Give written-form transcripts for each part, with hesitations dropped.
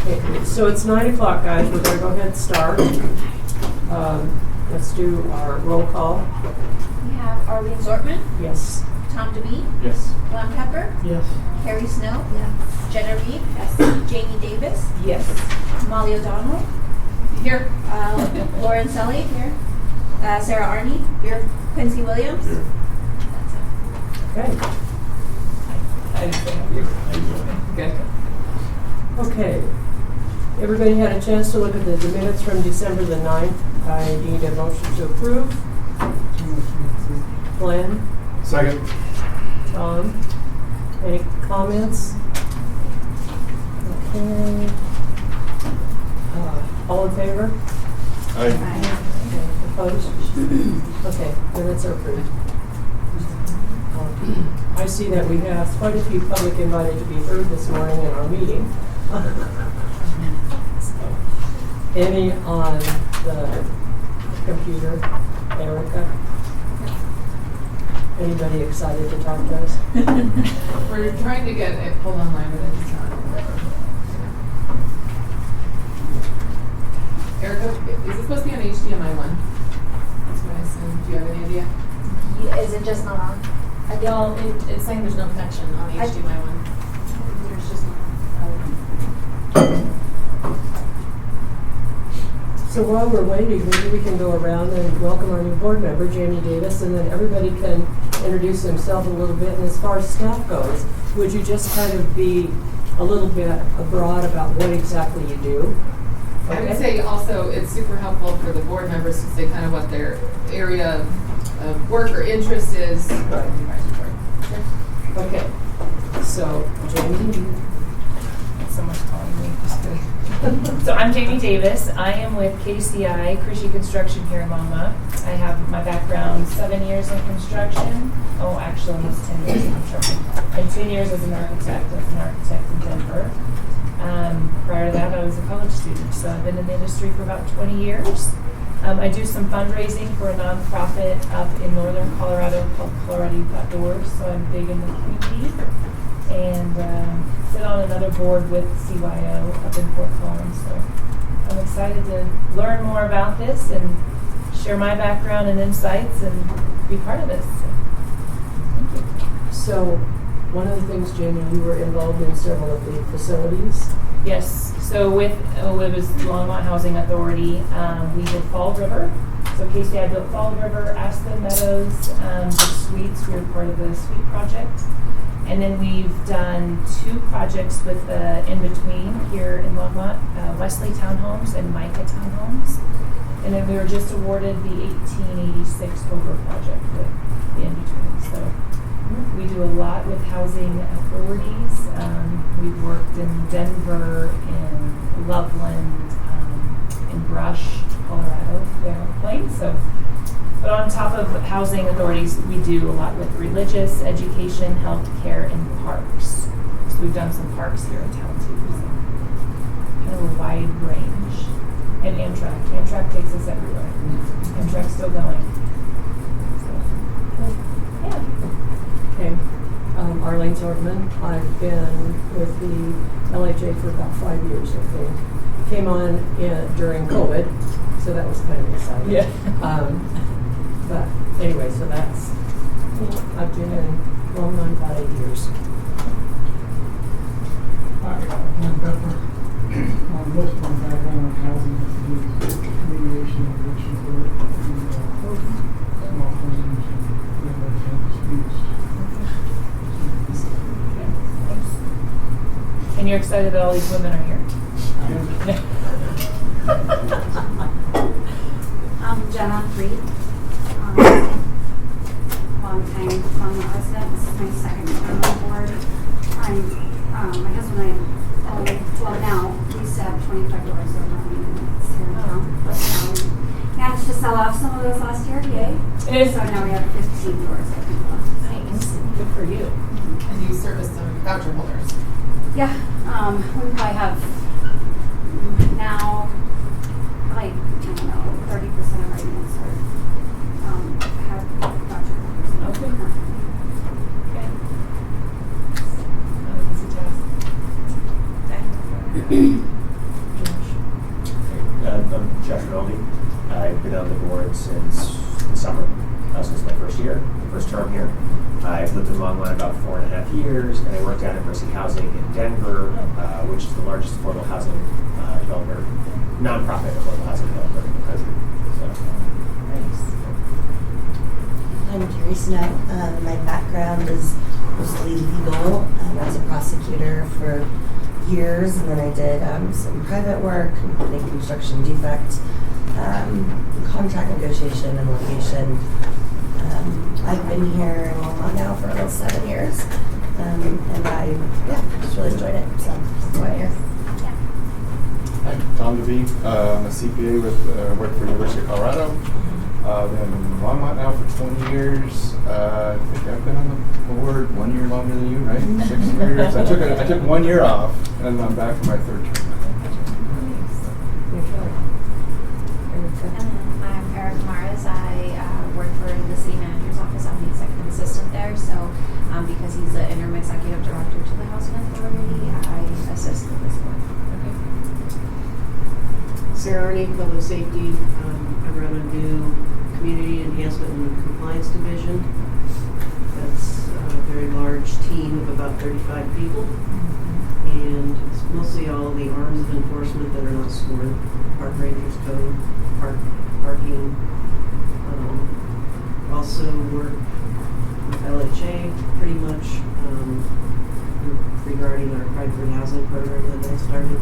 Okay, so it's 9 o'clock, guys. We're going to go ahead and start. Let's do our roll call. We have Arlene Zortman, Yes. Tom DeBee, Yes. Glenn Pepper, Yes. Carrie Snow, Jenna Reed, Jamie Davis, Yes. Molly O'Donnell, Here. Lauren Sully, here, Sarah Arney, here, Quincy Williams. Here. Okay. I didn't say have you. Good. Okay. Everybody had a chance to look at the minutes from December the 9th. I need a motion to approve. Glenn, Second. Tom, any comments? Okay. All in favor? Aye. Okay. Opposed? Okay, minutes are approved. I see that we have quite a few public invited to be heard this morning in our meeting. Any on the computer? Erica? Anybody excited to talk to us? We're trying to get it pulled online, but it's not. Erica, is it supposed to be on HDMI 1? That's what I assumed. Do you have any idea? Is it just not on? Y'all, it's saying there's no connection on HDMI 1. There's just So while we're waiting, maybe we can go around and welcome our new board member, Jamie Davis, and then everybody can introduce himself a little bit. And as far as staff goes, would you just kind of be a little bit broad about what exactly you do? I would say also it's super helpful for the board members to say kind of what their area of work or interest is. Right. Okay. So, Jamie, someone's calling me. Just kidding. So I'm Jamie Davis. I am with KCI, Krishy Construction here in Longmont. I have my background 7 years in construction. Oh, actually almost 10 years in construction. And 10 years as an architect in Denver. Prior to that, I was a college student, so I've been in the industry for about 20 years. I do some fundraising for a nonprofit up in northern Colorado called Colorado Youth Outdoors, so I'm big in the community. And sit on another board with CYO up in Fort Collins, so I'm excited to learn more about this and share my background and insights and be part of this. So, thank you. so one of the things, Jamie, you were involved in several of the facilities. Yes, so with it was Longmont Housing Authority, we did Fall River. So KCI built Fall River, Aspen Meadows, the suites. We were part of the suite project. And then we've done 2 projects with the in-between here in Longmont, Wesley Townhomes and Micah Townhomes. And then we were just awarded the 1886 Over project with the in-between. So we do a lot with housing authorities. We've worked in Denver, in Loveland, in Brush, Colorado, there on the plains. So, but on top of housing authorities, we do a lot with religious, education, health care, and parks. So we've done some parks here in town too. So kind of a wide range. And Amtrak. Amtrak takes us everywhere. Amtrak's still going. So, yeah. Okay. Arlene Zortman. I've been with the LHA for about 5 years, I think. Came on during COVID, so that was kind of exciting. Yeah. But anyway, so that's, I've been in Longmont about 8 years. Hi, Glenn Pepper. Most of my background in housing has to do with mediation and eviction work and small claims and residential disputes. And you're excited that all these women are here? I'm Jenna Reed. Long time Longmont resident. This is my second term on board. My husband and I own, well now, we used to have 25 doors over on units here in town. But we managed to sell off some of those last year, yay. So now we have 15 doors open left. Nice. Good for you. And you service some voucher holders. Yeah, we probably have now, like, I don't know, 30% of our units are have voucher holders. Okay. Okay. Not an easy task. Okay. I'm Jeff Rinaldi. I've been on the board since the summer, since my first term here. I've lived in Longmont about 4.5 years, and I worked at University Housing in Denver, which is the largest affordable housing developer, nonprofit affordable housing developer in the country. So, I'm Carrie Snow. My background is mostly legal. I was a prosecutor for years, and then I did some private work, including construction defect, contract negotiation, and litigation. I've been here in Longmont now for almost 7 years, and I just really enjoyed it. So that's why I'm here. I'm Tom DeVee. I'm a CPA with work for University of Colorado. I've been in Longmont now for 20 years. I think I've been on the board 1 year longer than you, right? 6 years. I took 1 year off, and I'm back for my third term. I'm Erica Maras. I work for the city manager's office. I'm the executive assistant there. So because he's the interim executive director to the Housing Authority, I assist with this work. Sarah Arney, Public Safety. I run a new Community Enhancement and Compliance Division. That's a very large team of about 35 people. And it's mostly all the arms of enforcement that are not sworn. Park Rangers Code, parking. Also work with LHA pretty much regarding our Pride Free Housing program that I started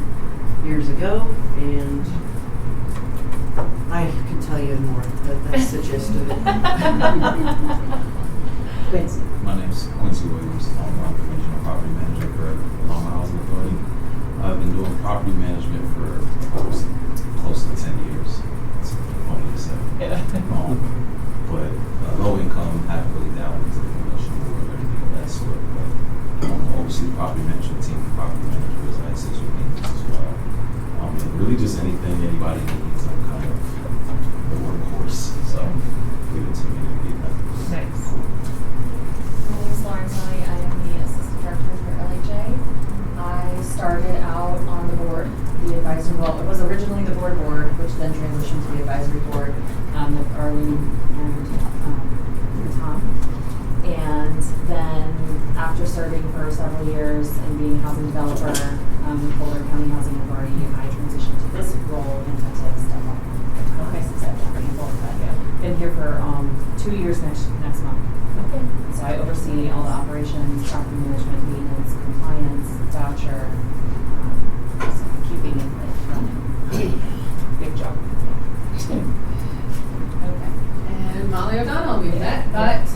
years ago. And I can tell you more, but that's the gist of it. Quincy. My name's Quincy Williams. I'm the Regional Property Manager for Longmont Housing Authority. I've been doing property management for close to 10 years. It's funny to say. But low income, haven't really dabbled into the commercial world or anything of that sort. But oversee the property management team, the property managers, I assist with things as well. And really just anything anybody needs, I'm kind of the workhorse. So leave it to me to get that. Nice. My name is Lauren Tony. I am the assistant director for LHA. I started out on the board, the advisory. Well, it was originally the board, which then transitioned to the advisory board with Arlene and Tom. And then after serving for several years and being a housing developer with Boulder County Housing Authority, I transitioned to this role and had to step up. Okay, since I've been here for 2 years next month. Okay. So I oversee all the operations, property management, maintenance, compliance, voucher, so keeping it running. Big job. Okay. And Molly O'Donnell, we met, but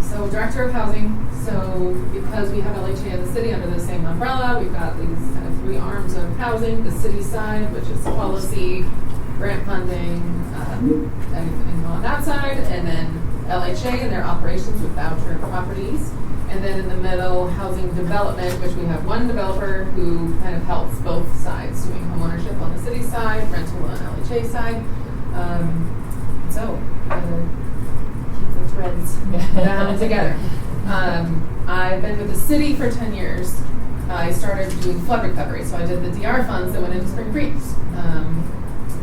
so Director of Housing. So because we have LHA and the city under the same umbrella, we've got these kind of 3 arms of housing: the city side, which is policy, grant funding, everything on that side, and then LHA and their operations with voucher properties. And then in the middle, housing development, which we have one developer who kind of helps both sides, doing homeownership on the city side, rental on LHA side. So keep the threads down together. I've been with the city for 10 years. I started doing flood recovery, so I did the DR funds that went into Spring Creeks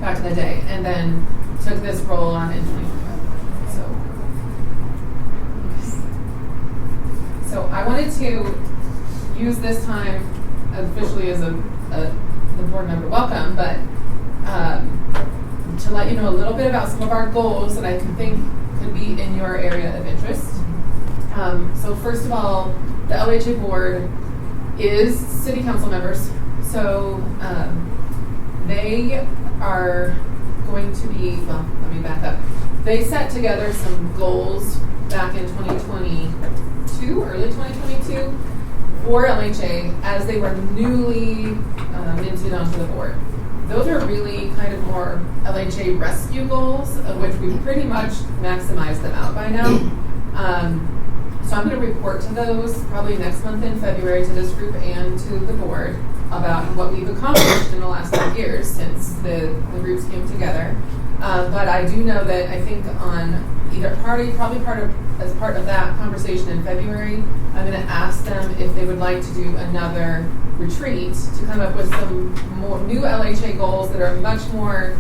back in the day, and then took this role on in 2021. So I wanted to use this time officially as the board member welcome, but to let you know a little bit about some of our goals that I can think could be in your area of interest. So first of all, the LHA board is city council members. So they are going to be, well, let me back up. They set together some goals back in 2022, early 2022, for LHA as they were newly minted onto the board. Those are really kind of more LHA rescue goals, of which we've pretty much maximized them out by now. So I'm going to report to those probably next month in February to this group and to the board about what we've accomplished in the last 2 years since the groups came together. But I do know that I think on either party, probably as part of that conversation in February, I'm going to ask them if they would like to do another retreat to come up with some more new LHA goals that are much more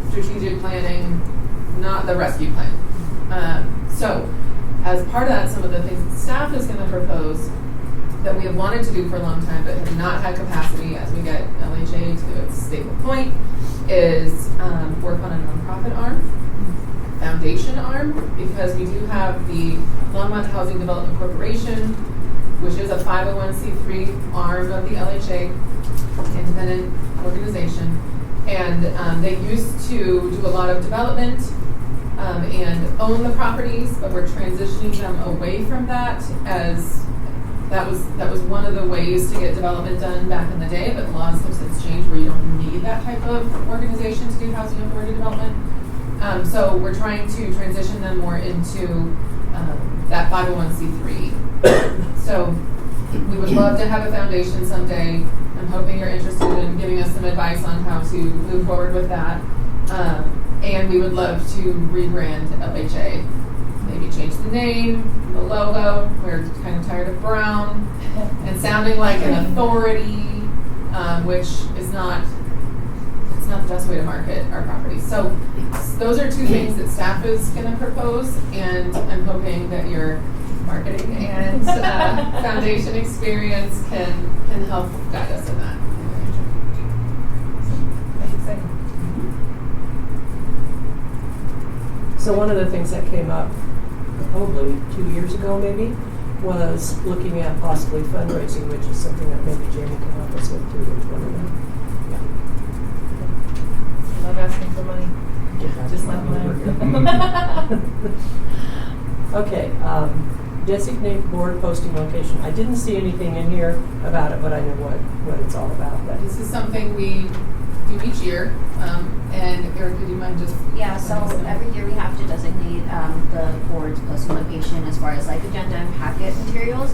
strategic planning, not the rescue plan. So as part of that, some of the things that staff is going to propose that we have wanted to do for a long time but have not had capacity as we get LHA to its stable point is work on a nonprofit arm, foundation arm, because we do have the Longmont Housing Development Corporation, which is a 501c3 arm of the LHA, independent organization. And they used to do a lot of development and own the properties, but we're transitioning them away from that, as that was one of the ways to get development done back in the day, but laws have since changed where you don't need that type of organization to do housing authority development. So we're trying to transition them more into that 501c3. So we would love to have a foundation someday. I'm hoping you're interested in giving us some advice on how to move forward with that. And we would love to rebrand LHA. Maybe change the name, the logo. We're kind of tired of brown and sounding like an authority, which is not the best way to market our properties. So those are two things that staff is going to propose, and I'm hoping that your marketing and foundation experience can help guide us in that. That's exciting. So one of the things that came up probably 2 years ago maybe was looking at possibly fundraising, which is something that maybe Jamie can help us with too. With one of them. I love asking for money. Just like mine. Okay, designate board posting location. I didn't see anything in here about it, but I know what it's all about. But This is something we do each year. And Erica, do you mind just? Yeah, so every year we have to designate the board's posting location as far as like agenda and packet materials.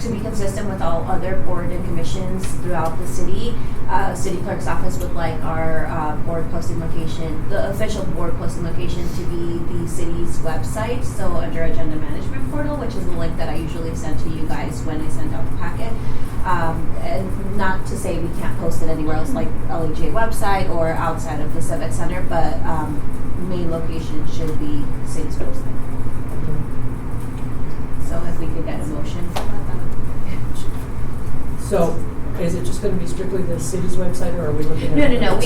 To be consistent with all other board and commissions throughout the city, city clerk's office would like our board posting location, the official board posting location, to be the city's website. So under agenda management portal, which is the link that I usually send to you guys when I send out the packet. And not to say we can't post it anywhere else like LHA website or outside of the Civic Center, but main location should be city's website. So if we could get a motion for that. so is it just going to be strictly the city's website, or are we looking at? No.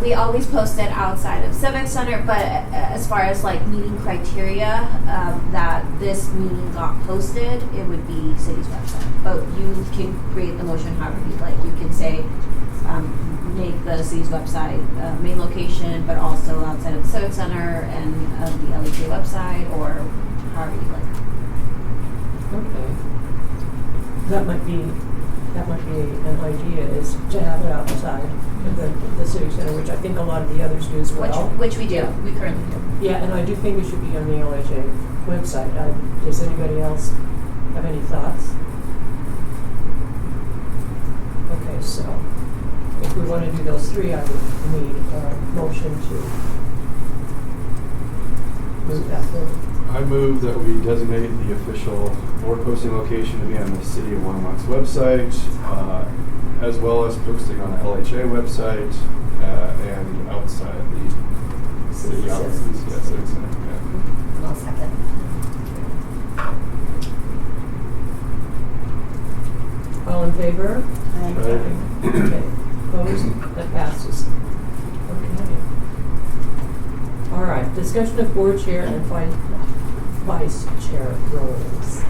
We always post it outside of Civic Center, but as far as like meeting criteria that this meeting got posted, it would be city's website. But you can create the motion however you like. You can say make the city's website main location, but also outside of the Civic Center and the LHA website, or however you like. Okay. That might be an idea, is to have it outside of the city center, which I think a lot of the others do as well. Which we do. We currently do. Yeah, and I do think it should be on the LHA website. Does anybody else have any thoughts? Okay, so if we want to do those three, I would need a motion to move that forward. I move that we designate the official board posting location to be on the City of Longmont's website, as well as posting on the LHA website and outside the city offices. Yes, yeah. I'll second. All in favor? Right. Okay. Opposed? That passes. Okay. All right. Discussion of board chair and vice chair roles.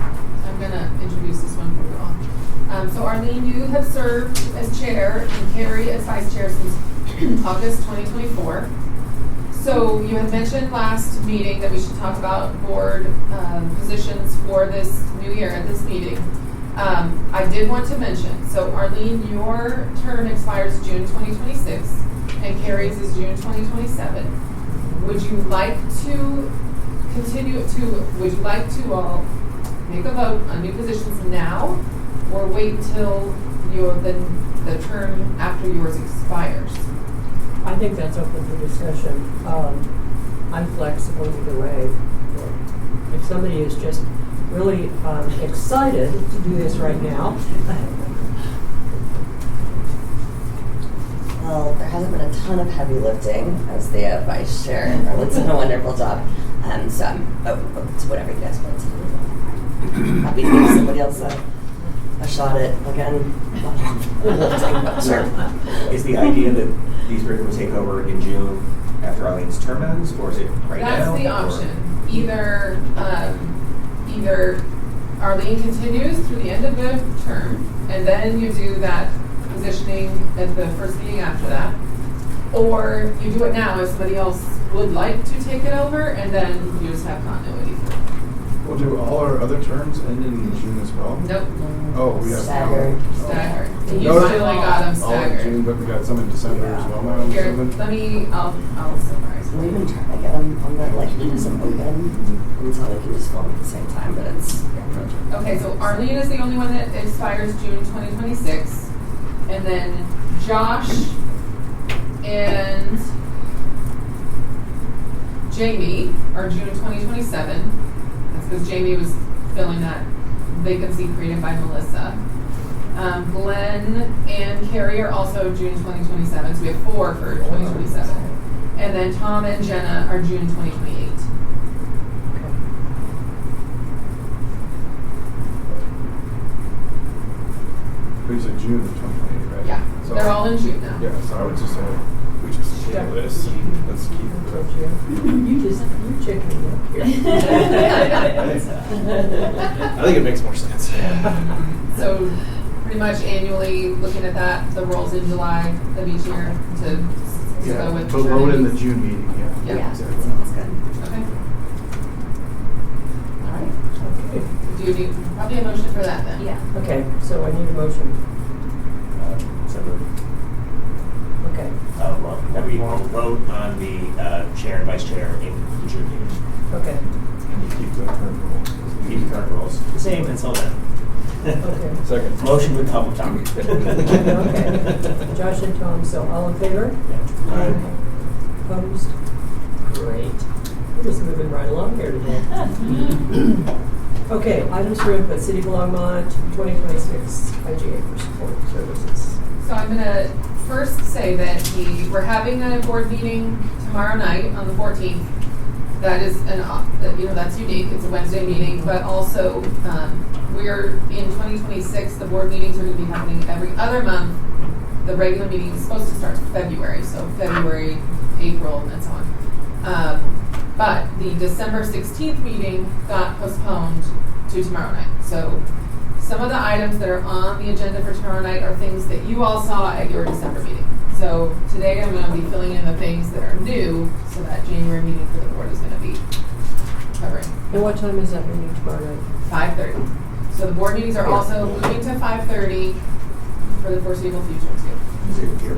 I'm going to introduce this one for you all. So Arlene, you have served as chair and Carrie as vice chair since August 2024. So you had mentioned last meeting that we should talk about board positions for this new year at this meeting. I did want to mention, so Arlene, your term expires June 2026 and Carrie's is June 2027. Would you like to would you like to all make a vote on new positions now, or wait until the term after yours expires? I think that's open for discussion. I'm flexible either way. If somebody is just really excited to do this right now, hasn't been a ton of heavy lifting as the vice chair. Arlene's done a wonderful job. So I'm open to whatever you guys want to do. Happy to give somebody else a shot at, again, lifting, but sure. Is the idea that these groups will take over in June after Arlene's term ends, or is it right now? That's the or- option. Either Arlene continues through the end of the term, and then you do that positioning at the first meeting after that, or you do it now if somebody else would like to take it over, and then you just have continuity through. Well, do all our other terms end in June as well? Nope, Oh, we have. Staggered. staggered. And you No, finally got them All in staggered. June, but we got some in December as well now. I'm Here, assuming. let me, I'll summarize. We've been trying to get them on the, like, leave them open until they can just film at the same time, but it's, yeah. Okay, so Arlene is the only one that expires June 2026. And then Josh and Jamie are June 2027. That's because Jamie was filling that vacancy created by Melissa. Glenn and Carrie are also June 2027, so we have 4 for 2027. And then Tom and Jenna are June 2028. We said June of 2028, right? Yeah, So- they're all in June now. Yeah, so I would just say, we just table this. Let's keep it. You're checking up here. I think it makes more sense. So pretty much annually, looking at that, the rolls in July of each year to Yeah, go with. but load in the terms. June meeting, yeah. Yeah. Yeah, Exactly. sounds good. Okay. All right. Okay. Do you need, probably a motion for that then? Yeah. Okay, so I need a motion. So moved. Okay, Well, that we will vote on the chair and vice chair in the June meeting. okay, And we keep the current rule. Keep the current rules the same until then. okay. Second. Motion with public comment. Okay. Josh and Tom, so all in favor? Aye. Opposed? Great. We're just moving right along here today. Okay, items for input, City of Longmont, 2026 IGA for support services. So I'm gonna first say that we're having a board meeting tomorrow night on the 14th. That is that's unique, it's a Wednesday meeting, but also, we're in 2026, the board meetings are gonna be happening every other month. The regular meeting is supposed to start in February, so February, April, and so on. But the December 16th meeting got postponed to tomorrow night. So some of the items that are on the agenda for tomorrow night are things that you all saw at your December meeting. So today I'm gonna be filling in the things that are new, so that January meeting for the board is gonna be covering. And what time is that meeting tomorrow night? 5:30. So the board meetings are also moving to 5:30 for the foreseeable future too. Is it here?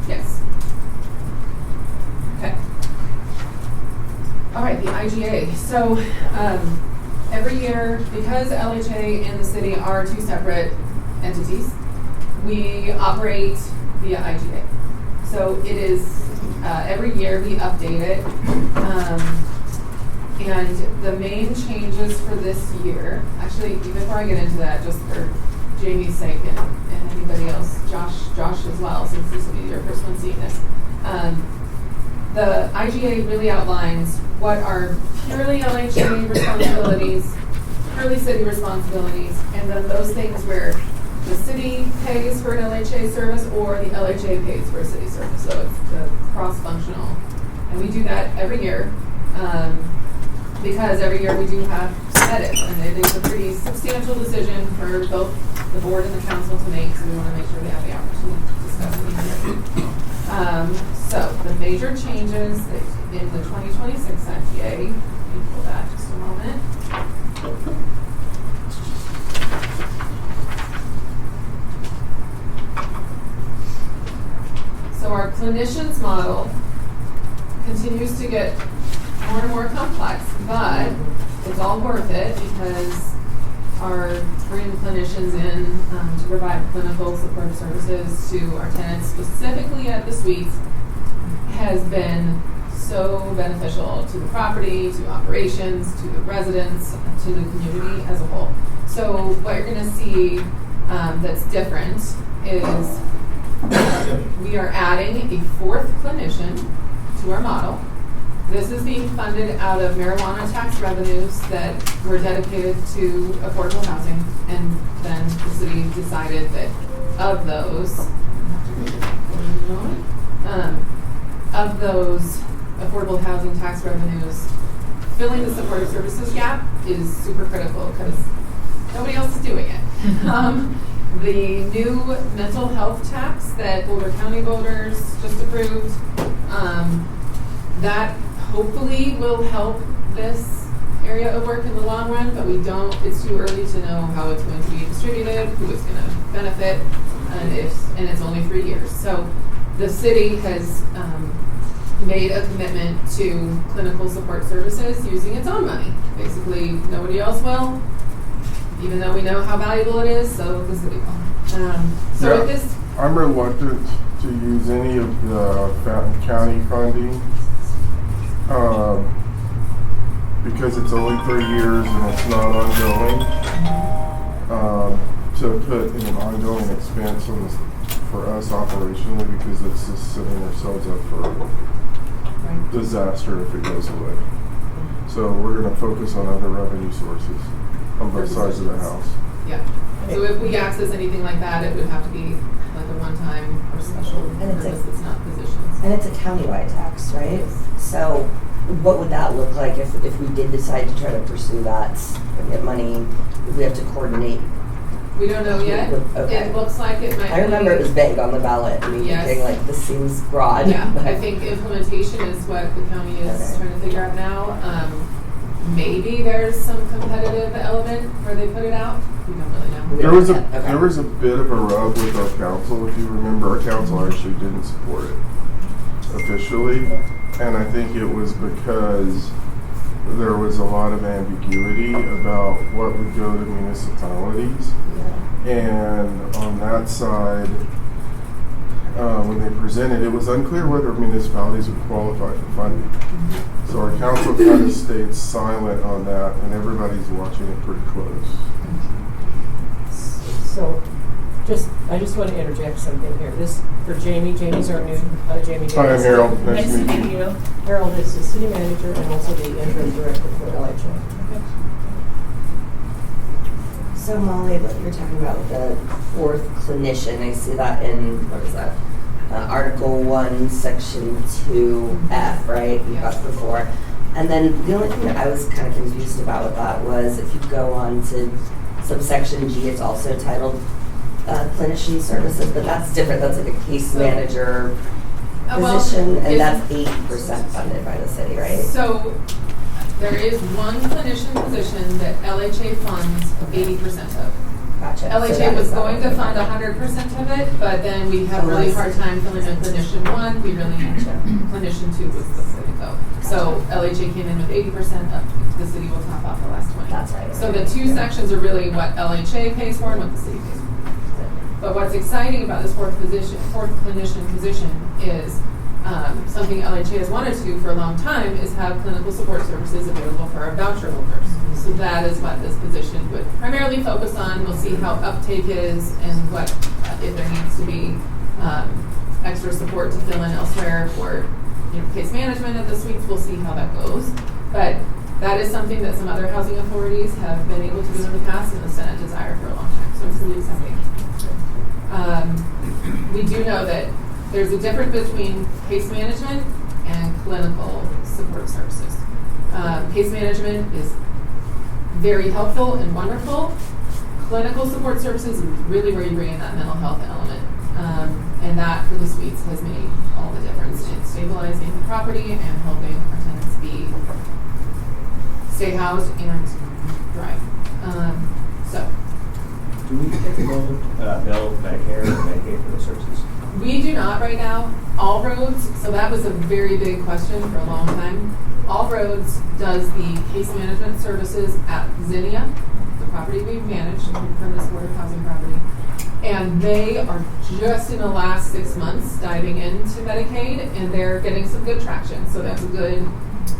Yes. Okay. All right, the IGA. So every year, because LHA and the city are two separate entities, we operate via IGA. So it is, every year we update it. And the main changes for this year, actually, before I get into that, just for Jamie's sake and anybody else, Josh as well, since this will be your first one seeing this. The IGA really outlines what are purely LHA responsibilities, purely city responsibilities, and then those things where the city pays for an LHA service or the LHA pays for a city service. So it's cross-functional. And we do that every year because every year we do have edits, and it is a pretty substantial decision for both the board and the council to make, so we want to make sure they have the opportunity to discuss it. So the major changes in the 2026 IGA, let me pull that just a moment. So our clinicians model continues to get more and more complex, but it's all worth it because our bringing clinicians in to provide clinical support services to our tenants, specifically at the suites, has been so beneficial to the property, to operations, to the residents, to the community as a whole. So what you're going to see that's different is we are adding a fourth clinician to our model. This is being funded out of marijuana tax revenues that were dedicated to affordable housing, and then the city decided that of those affordable housing tax revenues, filling the supportive services gap is super critical because nobody else is doing it. The new mental health tax that Boulder County voters just approved, that hopefully will help this area of work in the long run, but it's too early to know how it's going to be distributed, who it's going to benefit, and it's only 3 years. So the city has made a commitment to clinical support services using its own money. Basically, nobody else will, even though we know how valuable it is, so the city will. With this, I'm reluctant to use any of the Fountain County funding because it's only 3 years and it's not ongoing. To put an ongoing expense on this for us operationally, because it's just setting ourselves up for disaster if it goes away. So we're going to focus on other revenue sources on both sides of the house. Yeah. So if we access anything like that, it would have to be like a one-time or special purpose. It's not positions. And it's a countywide tax, right? So what would that look like if we did decide to try to pursue that and get money? If we have to coordinate? We don't know yet. Okay. It looks like it might I remember it was vague on the ballot. I mean, Yes. thinking like this seems broad. Yeah, I think implementation is what the county is trying to figure out now. Maybe there's some competitive element where they put it out. We don't really know. There was a bit of a rub with our council, if you remember. Our council actually didn't support it officially, and I think it was because there was a lot of ambiguity about what would go to municipalities. And on that side, when they presented, it was unclear whether municipalities would qualify for funding. So our council kind of stayed silent on that, and everybody's watching it pretty close. So, I just want to interject something here. This, for Jamie. Jamie's our new, Jamie Davis. Hi, I'm Harold. Nice to meet you. Harold is the city manager and also the interim director for LHA. So Molly, what you're talking about with the fourth clinician, I see that in, what is that? Article 1, Section 2F, right? We've got the 4. And then the only thing that I was kind of confused about with that was if you go on to subsection G, it's also titled clinician services, but that's different. That's like a case manager position, and that's 80% funded by the city, right? So there is one clinician position that LHA funds 80% of. Gotcha. LHA was going to fund 100% of it, but then we have really hard time filling in clinician 1. We really need clinician 2 was the way to go. So LHA came in with 80% of the city will top off the last 20. That's right. So the two sections are really what LHA pays for and what the city pays for. But what's exciting about this fourth clinician position is something LHA has wanted to do for a long time is have clinical support services available for our voucher holders. So that is what this position would primarily focus on. We'll see how uptake is and what if there needs to be extra support to fill in elsewhere for case management at the suites. We'll see how that goes. But that is something that some other housing authorities have been able to do in the past and the Senate desired for a long time. So it's really exciting. We do know that there's a difference between case management and clinical support services. Case management is very helpful and wonderful. Clinical support services is really where you bring in that mental health element. And that for the suites has made all the difference in stabilizing the property and helping our tenants stay housed and thrive. Do we get to bill Medicare or Medicaid for those services? We do not right now. All Roads, so that was a very big question for a long time. All Roads does the case management services at Zinnia, the property we manage from this Board of Housing property. And they are just in the last 6 months diving into Medicaid, and they're getting some good traction. So that's good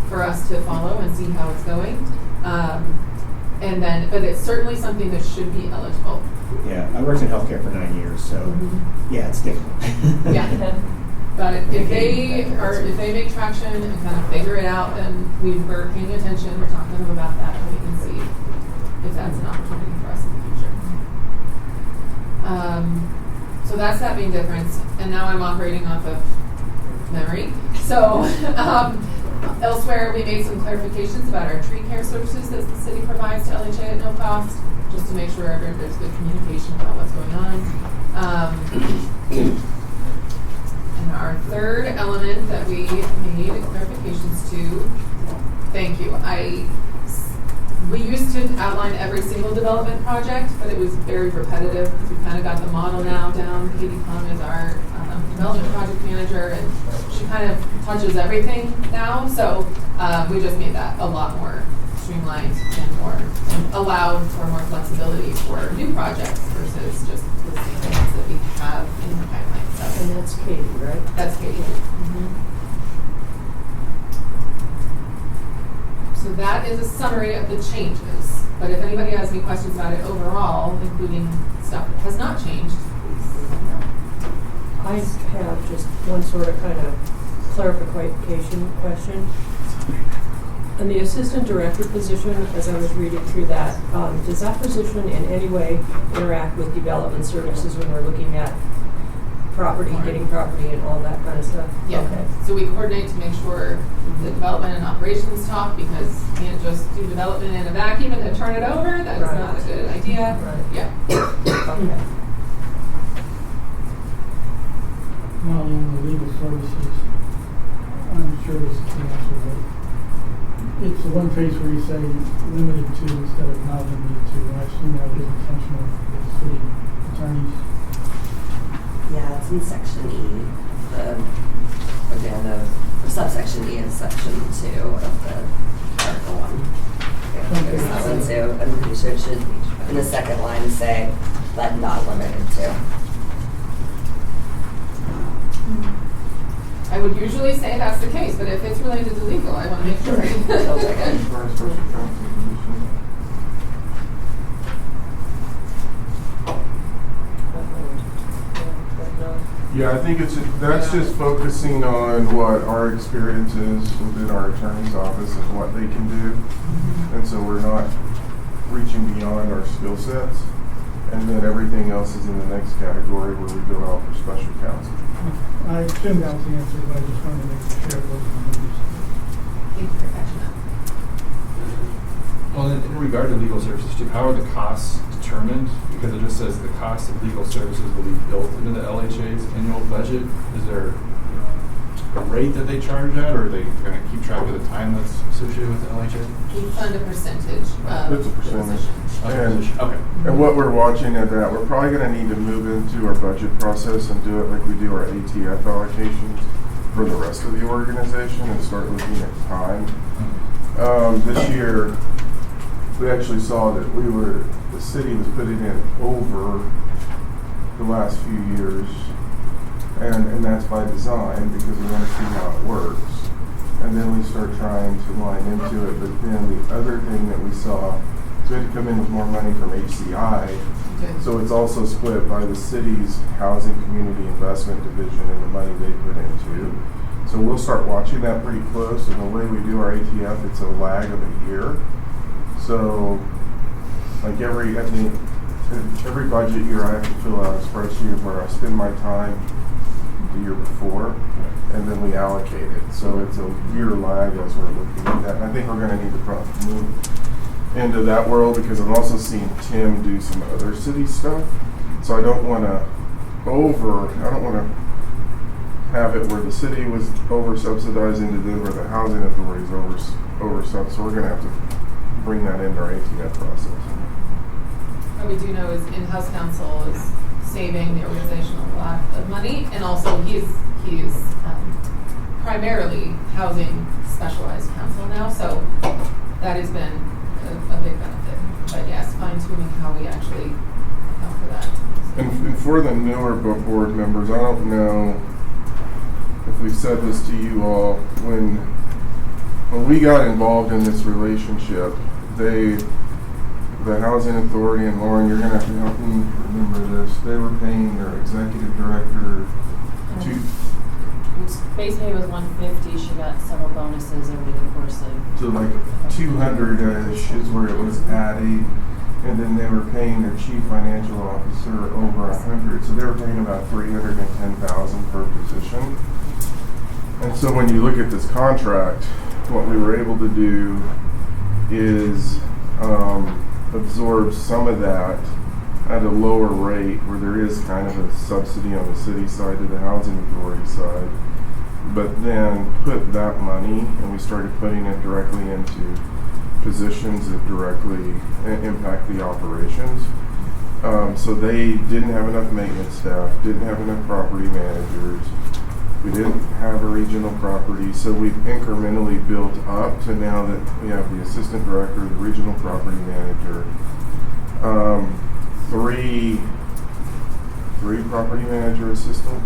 for us to follow and see how it's going. But it's certainly something that should be eligible. Yeah, I worked in healthcare for 9 years, so yeah, it's difficult. Yeah. But if they make traction and kind of figure it out, then we're paying attention, we're talking to them about that, and we can see if that's an opportunity for us in the future. So that's that main difference, and now I'm operating off of memory. So elsewhere, we made some clarifications about our tree care services that the city provides to LHA at no cost, just to make sure there's good communication about what's going on. And our third element that we made clarifications to, thank you. We used to outline every single development project, but it was very repetitive because we kind of got the model now down. Katie Plum is our development project manager, and she kind of touches everything now. So we just made that a lot more streamlined and allowed for more flexibility for new projects versus just the same things that we have in the pipeline. So, And that's Katie, right? that's Katie. So that is a summary of the changes. But if anybody has any questions about it overall, including stuff that has not changed, please let me know. I have just one sort of kind of clarification question. On the assistant director position, as I was reading through that, does that position in any way interact with development services when we're looking at property, getting property and all that kind of stuff? Yeah. Okay. So we coordinate to make sure the development and operations talk, because you can't just do development in a vacuum and then turn it over. That is Right. not a good idea. Right. Yeah. Okay. Now, on the legal services, I'm sure this is the answer, but it's the one place where you say limited to instead of not limited to. I assume that is intentional for the city attorneys. Yeah, it's in section E, or subsection E of section 2 of the Article 1. Yeah, there's that one too. I'm pretty sure it should, in the second line, say, but not limited to. I would usually say that's the case, but if it's related to legal, I want to make sure. Sounds like it. For a special counsel position. Yeah, I think that's just focusing on what our experience is within our attorney's office and what they can do. And so we're not reaching beyond our skill sets. And then everything else is in the next category where we go out for special counsel. I assume that was the answer, but I just wanted to make sure it wasn't used. Thank you for catching that. Well, in regard to legal services too, how are the costs determined? Because it just says the cost of legal services will be built into the LHA's annual budget. Is there a rate that they charge at, or are they going to keep track of the time that's associated with the LHA? We fund a percentage of It's a percentage. Okay. And what we're watching at that, we're probably going to need to move into our budget process and do it like we do our ATF allocations for the rest of the organization and start looking at time. This year, we actually saw that the city was putting in over the last few years, and that's by design because we want to see how it works. And then we start trying to line into it, but then the other thing that we saw, so we had to come in with more money from HCI, so it's also split by the city's Housing Community Investment Division and the money they put into. So we'll start watching that pretty close, and the way we do our ATF, it's a lag of a year. So, like every budget year, I have to fill out a spreadsheet where I spend my time the year before, and then we allocate it. So it's a year lag as we're looking at that. And I think we're going to need to probably move into that world because I'm also seeing Tim do some other city stuff. So I don't want to have it where the city was over subsidizing to do where the housing authority is over subsidized. So we're going to have to bring that into our ATF process. What we do know is in-house counsel is saving the organization a lot of money, and also he's primarily housing specialized counsel now, so that has been a big benefit. But yes, fine-tuning how we actually account for that. And for the newer board members, I don't know if we've said this to you all, when we got involved in this relationship, the Housing Authority, and Lauren, you're going to have to help me remember this, they were paying their executive director base pay was 150, she got several bonuses over the course of. So like 200-ish is where it was added, and then they were paying their chief financial officer over 100, so they were paying about 310,000 per position. And so when you look at this contract, what we were able to do is absorb some of that at a lower rate, where there is kind of a subsidy on the city side to the housing authority side, but then put that money, and we started putting it directly into positions that directly impact the operations. So they didn't have enough maintenance staff, didn't have enough property managers, we didn't have a regional property, so we've incrementally built up to now that we have the assistant director, the regional property manager, three property manager assistant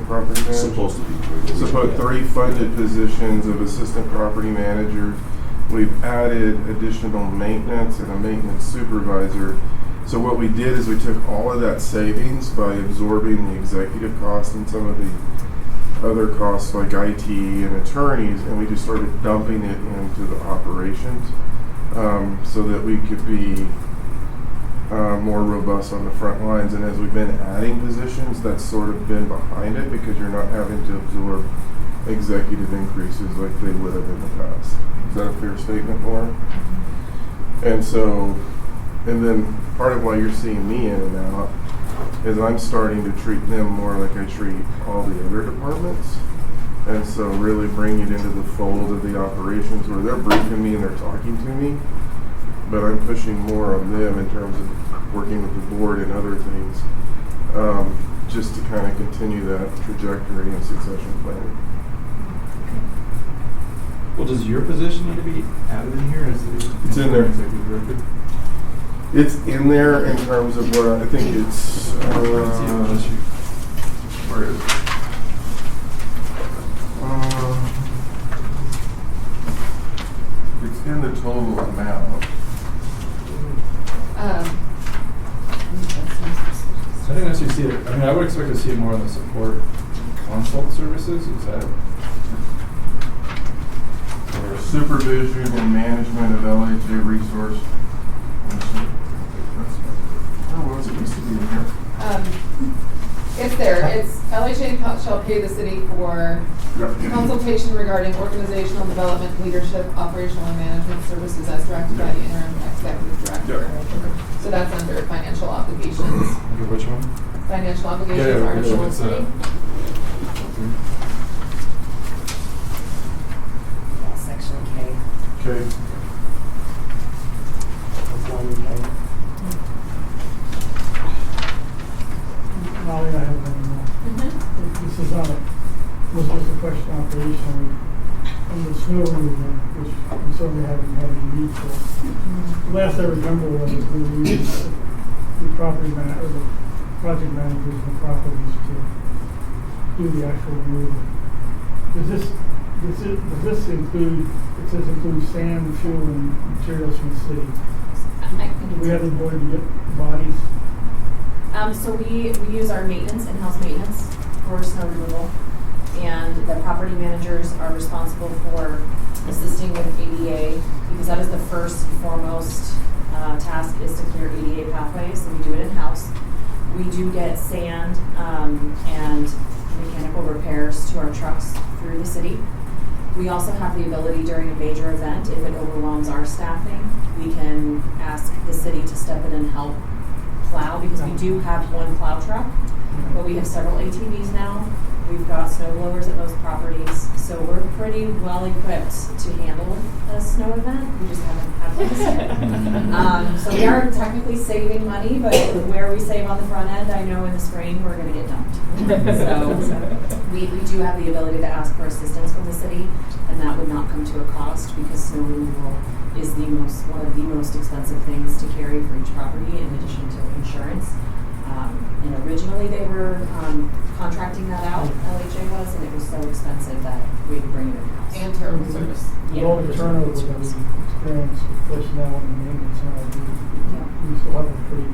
property managers. Supposed to be. So put 3 funded positions of assistant property managers. We've added additional maintenance and a maintenance supervisor. So what we did is we took all of that savings by absorbing the executive costs and some of the other costs like IT and attorneys, and we just started dumping it into the operations so that we could be more robust on the front lines. And as we've been adding positions, that's sort of been behind it, because you're not having to absorb executive increases like they would have in the past. Is that a fair statement, Lauren? And so, and then part of why you're seeing me in and out is I'm starting to treat them more like I treat all the other departments. And so really bring it into the fold of the operations where they're briefing me and they're talking to me, but I'm pushing more on them in terms of working with the board and other things, just to kind of continue that trajectory and succession planning. Well, does your position need to be added in here as the It's in there. executive director? It's in there in terms of what I think it's, where is it? It's in the total amount. I didn't actually see it. I mean, I would expect to see it more on the support consult services. Is that? Or supervision and management of LHA resource. Oh, well, it used to be in here. It's there. It's LHA shall pay the city for consultation regarding organizational development, leadership, operational, and management services as directed by the interim executive director. So that's under financial obligations. Okay, which one? Financial obligations, article 3. Section K. Okay. Molly, I have one more. This is was just a question operationally on the snow removal, which we certainly haven't had any need for. The last I remember was when we used the property or the project managers and properties to do the actual removal. Does this include, it says include sand, fuel, and materials from the city? Do we have the ability to get bodies? So we use our maintenance, in-house maintenance for snow removal, and the property managers are responsible for assisting with ADA, because that is the first and foremost task, is to clear ADA pathways, so we do it in-house. We do get sand and mechanical repairs to our trucks through the city. We also have the ability during a major event, if it overwhelms our staffing, we can ask the city to step in and help plow, because we do have one plow truck, but we have several ATVs now. We've got snow blowers at most properties, so we're pretty well equipped to handle a snow event. We just haven't had one this year. So we are technically saving money, but where we save on the front end, I know in the spring we're going to get dumped. So we do have the ability to ask for assistance from the city, and that would not come to a cost, because snow removal is one of the most expensive things to carry for each property, in addition to insurance. And originally they were contracting that out, LHA was, and it was so expensive that we had to bring it in-house. And terrible service. With all the turnover that we experience with personnel and maintenance and all, we still have a pretty.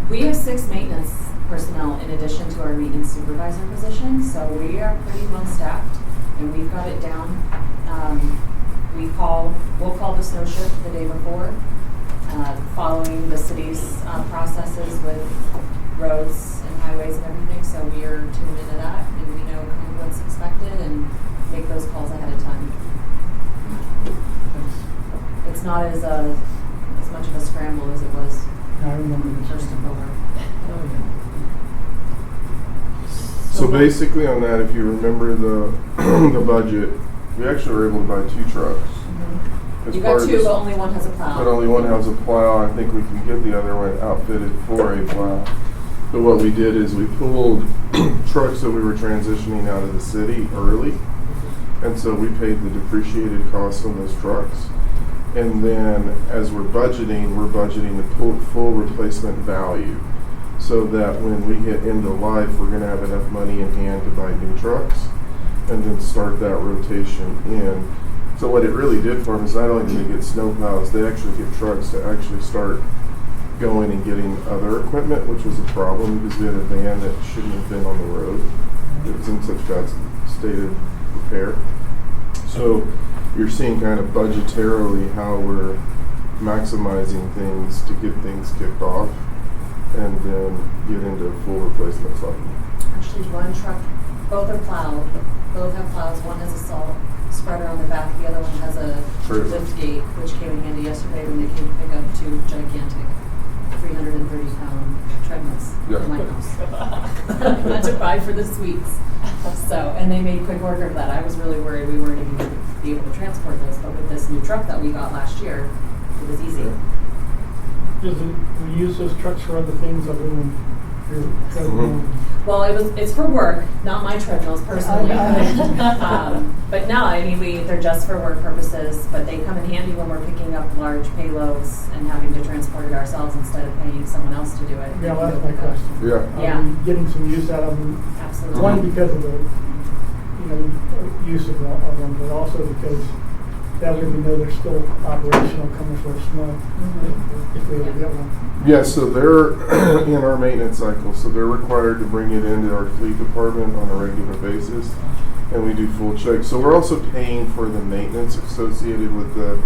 We have 6 maintenance personnel in addition to our maintenance supervisor position, so we are pretty well staffed. and we've got it down. We'll call the snow shift the day before, following the city's processes with roads and highways and everything, so we are tuned into that, and we know kind of what's expected, and make those calls ahead of time. It's not as much of a scramble as it was I remember this. first and over. So basically on that, if you remember the budget, we actually were able to buy 2 trucks. As You part got of 2, this- but only one has a plow. But only one has a plow. I think we can get the other one outfitted for a plow. But what we did is we pulled trucks that we were transitioning out of the city early. And so we paid the depreciated cost on those trucks. And then as we're budgeting the full replacement value. So that when we hit end of life, we're gonna have enough money in hand to buy new trucks and then start that rotation in. So what it really did for them is not only did they get snow plows, they actually get trucks to actually start going and getting other equipment, which was a problem because we had a van that shouldn't have been on the road. It was in such bad state of repair. So you're seeing kind of budgetarily how we're maximizing things to get things kicked off and then get into full replacement cycle. Actually, one truck, both are plowed, both have plows, one has a salt spreader on the back, the other one has a True. lift gate, which came in handy yesterday when they came to pick up 2 gigantic 330-pound treadmills in my house. Not to buy for the suites. So, and they made quick work of that. I was really worried we weren't even going to be able to transport those, but with this new truck that we got last year, it was easy. Do we use those trucks for other things other than your treadmill? Well, it's for work, not my treadmills personally. But no, I mean, they're just for work purposes, but they come in handy when we're picking up large payloads and having to transport it ourselves instead of paying someone else to do it. Yeah, well, that's my question. Yeah. Yeah. Are we getting some use out of them? Absolutely. One, because of the, use of them, but also because that way we know they're still operational coming for snow, if we ever get one. Yeah, so they're in our maintenance cycle, so they're required to bring it into our fleet department on a regular basis, and we do full checks. So we're also paying for the maintenance associated with the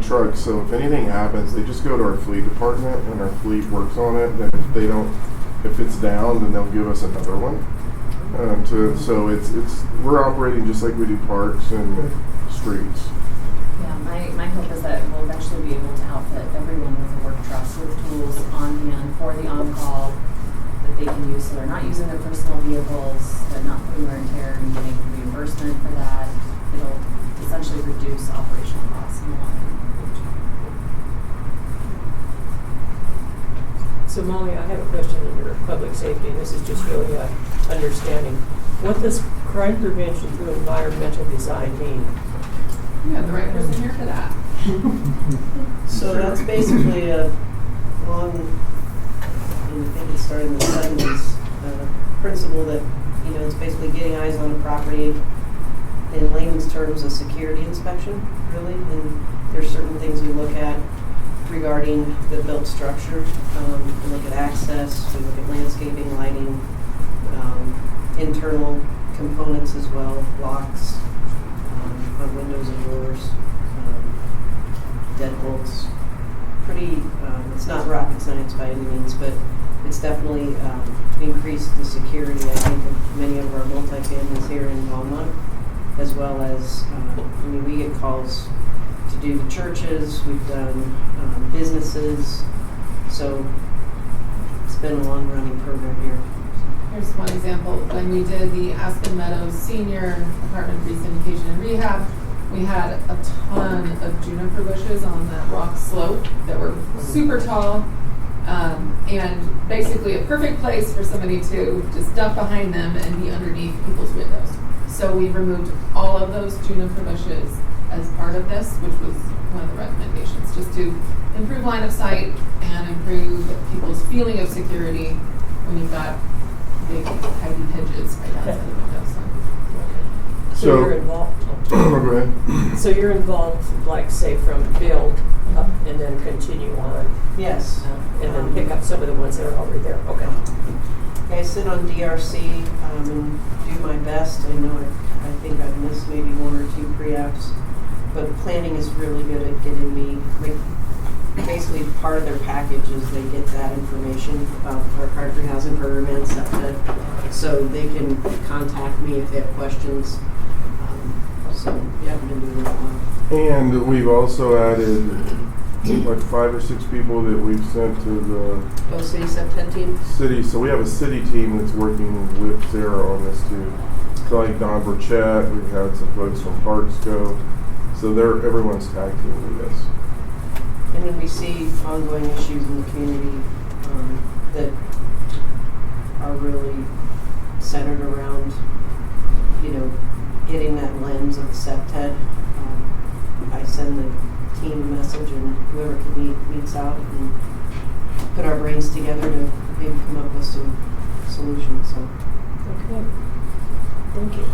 truck. So if anything happens, they just go to our fleet department, and our fleet works on it. And if it's down, then they'll give us another one. So we're operating just like we do parks and streets. Yeah, my hope is that we'll eventually be able to outfit everyone with a work truck with tools on hand for the on-call that they can use, so they're not using their personal vehicles, they're not putting wear and tear and getting reimbursement for that. It'll essentially reduce operational costs in the long run. So Molly, I have a question under public safety. This is just really understanding. What does crime prevention through environmental design mean? You have the right person here for that. So that's basically a long, I think it started in the 70s, principle that, it's basically getting eyes on the property, in layman's terms, a security inspection, really. And there's certain things we look at regarding the built structure. We look at access, we look at landscaping, lighting, internal components as well, locks, on windows and doors, deadbolts. It's not rocket science by any means, but it's definitely increased the security, I think, of many of our multifamilies here in Longmont, as well as, we get calls to do the churches, we've done businesses, so it's been a long-running program here. Here's one example. When we did the Aspen Meadows Senior Apartment Re-syndication and Rehab, we had a ton of juniper bushes on that rock slope that were super tall, and basically a perfect place for somebody to just duck behind them and be underneath people's windows. So we removed all of those juniper bushes as part of this, which was one of the recommendations, just to improve line of sight and improve people's feeling of security when you've got big heavy hedges right outside the windows. So you're involved. Go ahead. So you're involved, like, say, from build up and then continue on. Yes. And then pick up some of the ones that are already there. Okay. I sit on DRC and do my best. I know I think I've missed maybe one or two pre-apps, but planning is really good at getting me, like, basically part of their package is they get that information about our Carter Housing Program and SEPTA, so they can contact me if they have questions. So yeah, I've been doing that well. And we've also added like 5 or 6 people that we've sent to the City SEPTA team? city. So we have a city team that's working with Sarah on this too. So like Don Burchett, we've had some folks from Parks go. So everyone's tag team with this. And then we see ongoing issues in the community that are really centered around, getting that lens of SEPTED. I send the team a message, and whoever can meets out and put our brains together to maybe come up with some solutions. So. Okay. Thank you.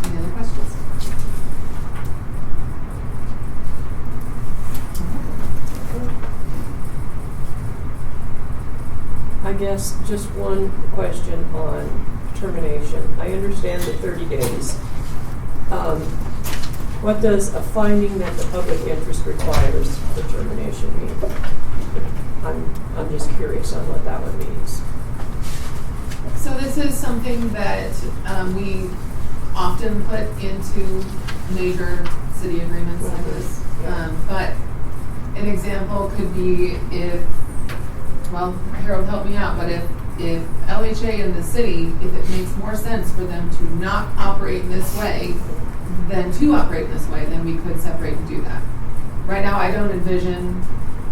Any other questions? I guess just one question on termination. I understand the 30 days. What does a finding that the public interest requires for termination mean? I'm just curious on what that one means. So this is something that we often put into major city agreements like this. But an example could be Harold, help me out, but if LHA and the city, if it makes more sense for them to not operate in this way than to operate in this way, then we could separate and do that. Right now, I don't envision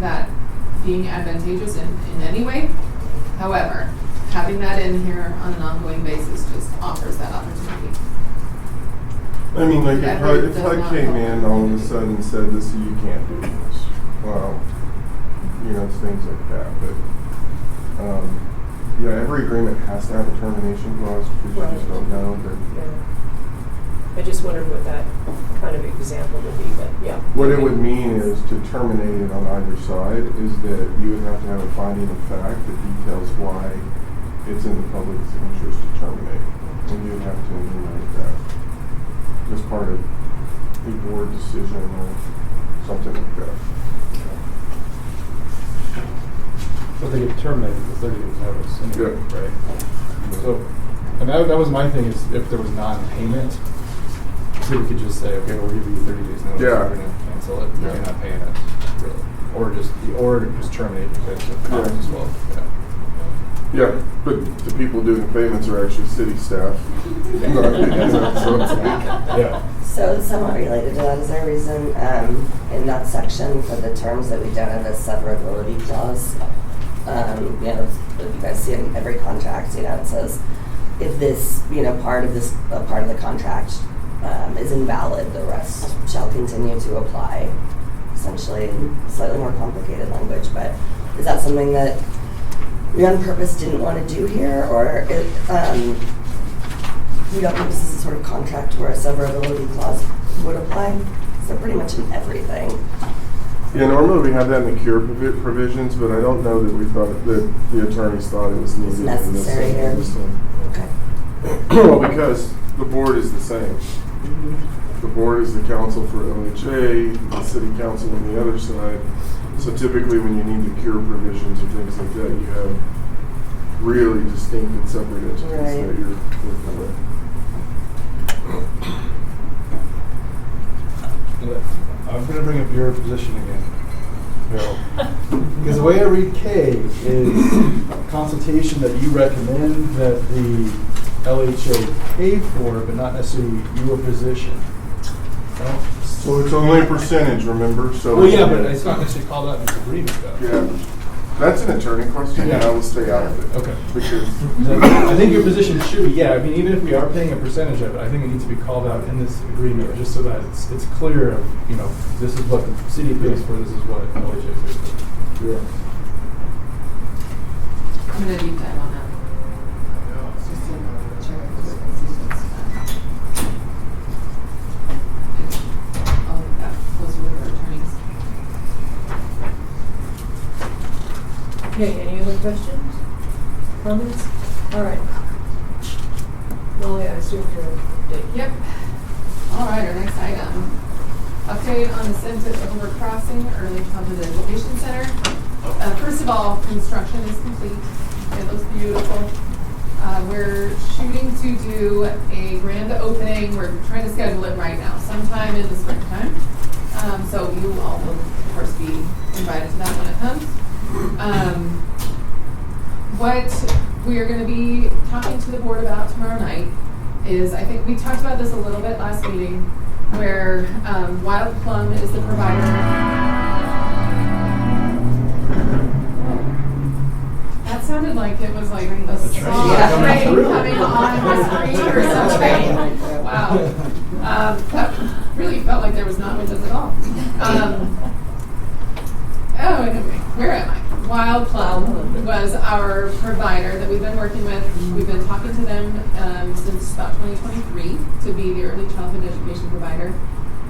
that being advantageous in any way. However, having that in here on an ongoing basis just offers that opportunity. I mean, like if HUD came in all of a sudden and said this, you can't do this. Well, things like that. But every agreement has to have a termination clause because you just don't know. But I just wondered what that kind of example would be. But yeah. What it would mean is to terminate it on either side is that you would have to have a finding of fact that details why it's in the public's interest to terminate, and you would have to enumerate that as part of a board decision or something like that. But they get terminated with 30 days notice anyway, Yeah. right? So, and that was my thing, is if there was non-payment, so we could just say, okay, we'll give you 30 days notice, Yeah. we're going to cancel it, you're not paying it, really. Or just terminate because of costs as well. Yeah, but the people doing the payments are actually city staff. Yeah. So somewhat related to that, is there a reason in that section for the terms that we don't have a severability clause? You guys see in every contract, it says if this, part of the contract is invalid, the rest shall continue to apply. Essentially, slightly more complicated language, but is that something that we on purpose didn't want to do here, or we don't think this is a sort of contract where a severability clause would apply? So pretty much in everything. Yeah, normally we have that in the cure provisions, but I don't know that we thought that the attorneys thought it was needed. It's necessary here. Okay. Well, because the board is the same. The board is the council for LHA, the city council on the other side. So typically when you need the cure provisions or things like that, you have really distinct and separate entities that you're working with. I'm going to bring up your position again, Harold. Because the way I read K is consultation that you recommend that the LHA pay for, but not necessarily your position. So it's only a percentage, remember? So well, yeah, but it's not necessarily called out in this agreement, though. Yeah. That's an attorney question, and I will stay out of it. Okay. Because I think your position should be, even if we are paying a percentage of it, I think it needs to be called out in this agreement, just so that it's clear of, this is what the city pays for, this is what LHA pays for. Yeah. I'm going to deep dive on that. Just to check if there's I'll leave that closer with our attorneys. questions? Comments? All right. Molly, I assume you're update. Yep. All right, our next item. Update on the Senate Over Crossing Early Childhood Education Center. First of all, construction is complete. It looks beautiful. We're shooting to do a grand opening. We're trying to schedule it right now, sometime in the springtime. So you all will, of course, be invited to that when it comes. What we are going to be talking to the board about tomorrow night is, I think we talked about this a little bit last meeting, where Wild Plum is the provider. That sounded like it was like a song coming on the screen or something. Wow. That really felt like there was not windows at all. Anyway, where am I? Wild Plum was our provider that we've been working with. We've been talking to them since about 2023 to be the early childhood education provider.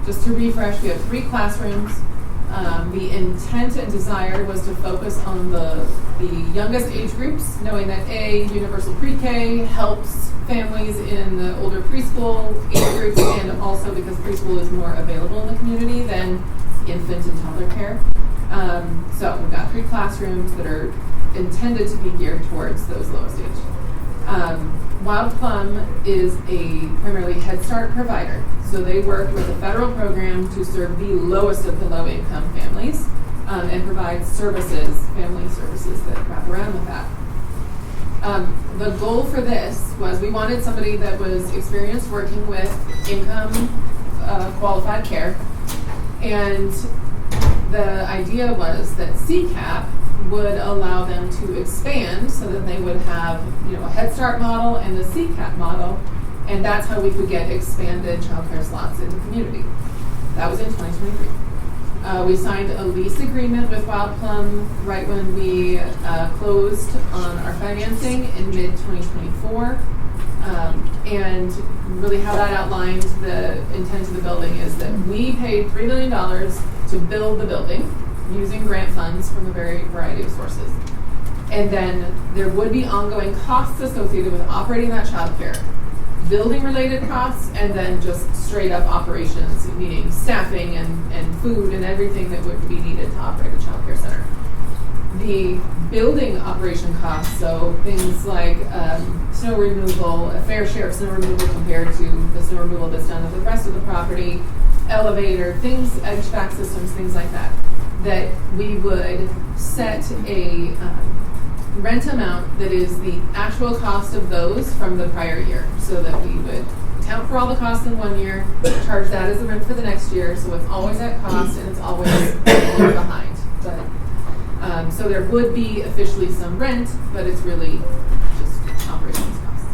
Just to refresh, we have 3 classrooms. The intent and desire was to focus on the youngest age groups, knowing that universal pre-K helps families in the older preschool age groups, and also because preschool is more available in the community than infant and toddler care. So we've got 3 classrooms that are intended to be geared towards those lowest age. Wild Plum is a primarily Head Start provider. So they work with a federal program to serve the lowest of the low-income families and provide services, family services that wrap around with that. The goal for this was we wanted somebody that was experienced working with income qualified care, and the idea was that CCAP would allow them to expand so that they would have, a Head Start model and the CCAP model, and that's how we could get expanded childcare slots in the community. That was in 2023. We signed a lease agreement with Wild Plum right when we closed on our financing in mid-2024. And really how that outlined the intent of the building is that we paid $3 million to build the building using grant funds from a variety of sources. And then there would be ongoing costs associated with operating that childcare, building related costs, and then just straight up operations, meaning staffing and food and everything that would be needed to operate a childcare center. The building operation costs, so things like snow removal, a fair share of snow removal compared to the snow removal that's done at the rest of the property, elevator, things, HVAC systems, things like that, that we would set a rent amount that is the actual cost of those from the prior year, so that we would account for all the costs in one year, charge that as the rent for the next year, so it's always at cost and it's always behind. But so there would be officially some rent, but it's really just operations costs.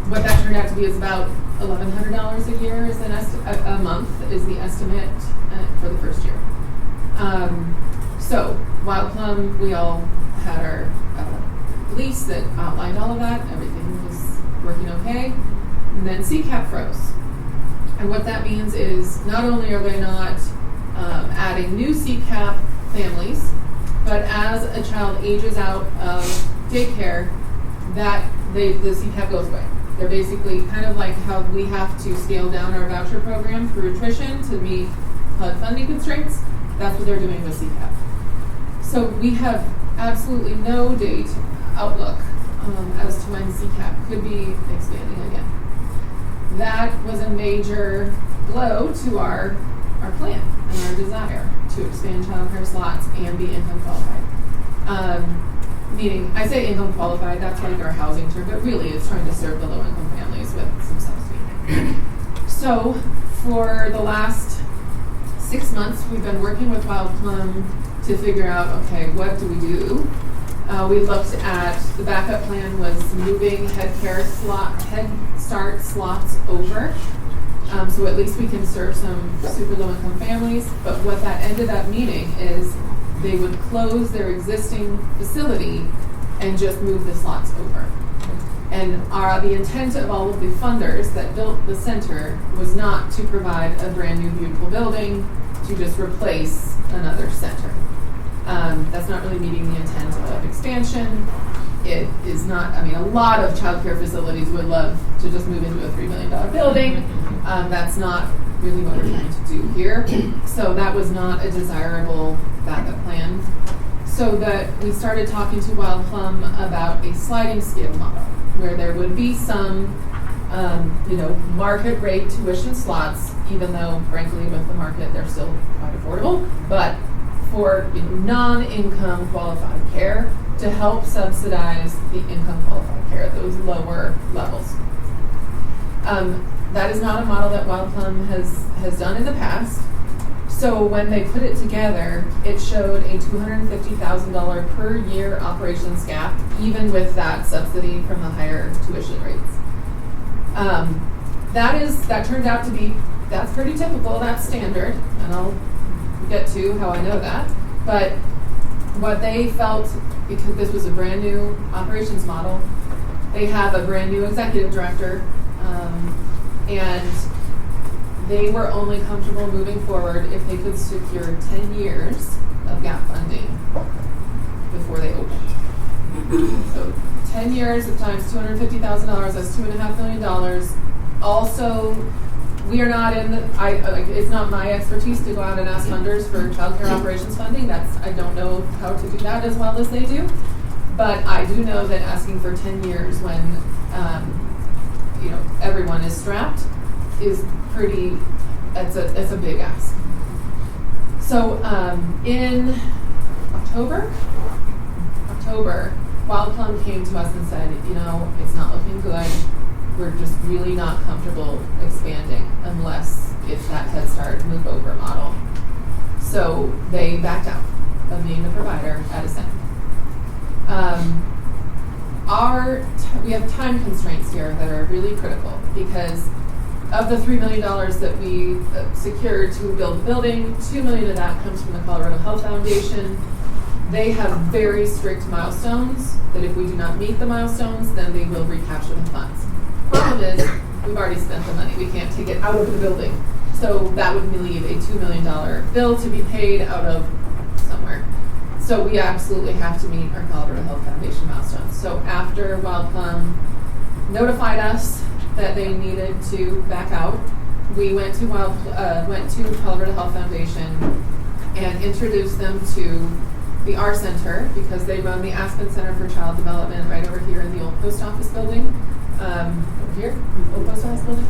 What that turned out to be is about $1,100 a year is a month is the estimate for the first year. So Wild Plum, we all had our lease that outlined all of that. Everything was working okay. And then CCAP froze. And what that means is not only are they not adding new CCAP families, but as a child ages out of daycare, the CCAP goes away. They're basically kind of like how we have to scale down our voucher program through attrition to meet HUD funding constraints. That's what they're doing with CCAP. So we have absolutely no date outlook as to when CCAP could be expanding again. That was a major blow to our plan and our desire to expand childcare slots and be income qualified. Meaning, I say income qualified, that's like our housing term, but really it's trying to serve the low income families with some subsidy. So for the last 6 months, we've been working with Wild Plum to figure out, okay, what do we do? We looked at, the backup plan was moving Head Start slots over, so at least we can serve some super low income families. But what that ended up meaning is they would close their existing facility and just move the slots over. And the intent of all of the funders that built the center was not to provide a brand new beautiful building, to just replace another center. That's not really meeting the intent of expansion. It is not, I mean, a lot of childcare facilities would love to just move into a $3 million building. That's not really what we're trying to do here. So that was not a desirable backup plan. So that we started talking to Wild Plum about a sliding scale model where there would be some, market rate tuition slots, even though frankly with the market they're still quite affordable, but for non-income qualified care to help subsidize the income qualified care at those lower levels. That is not a model that Wild Plum has done in the past. So when they put it together, it showed a $250,000 per year operations gap, even with that subsidy from the higher tuition rates. That turned out to be, that's pretty typical, that's standard, and I'll get to how I know that. But what they felt, because this was a brand new operations model, they have a brand new executive director, and they were only comfortable moving forward if they could secure 10 years of gap funding before they opened. So 10 years of times $250,000, that's $2.5 million. Also, we are not in it's not my expertise to go out and ask funders for childcare operations funding. I don't know how to do that as well as they do. But I do know that asking for 10 years when, everyone is strapped is pretty, it's a big ask. So in October, Wild Plum came to us and said, it's not looking good. We're just really not comfortable expanding unless it's that Head Start move over model. So they backed out of being the provider at Ascent. We have time constraints here that are really critical because of the $3 million that we secured to build the building, $2 million of that comes from the Colorado Health Foundation. They have very strict milestones that if we do not meet the milestones, then they will recapture the funds. Problem is, we've already spent the money. We can't take it out of the building. So that would leave a $2 million bill to be paid out of somewhere. So we absolutely have to meet our Colorado Health Foundation milestones. So after Wild Plum notified us that they needed to back out, we went to Colorado Health Foundation and introduced them to the R Center because they run the Aspen Center for Child Development right over here in the old post office building. Over here, old post office building.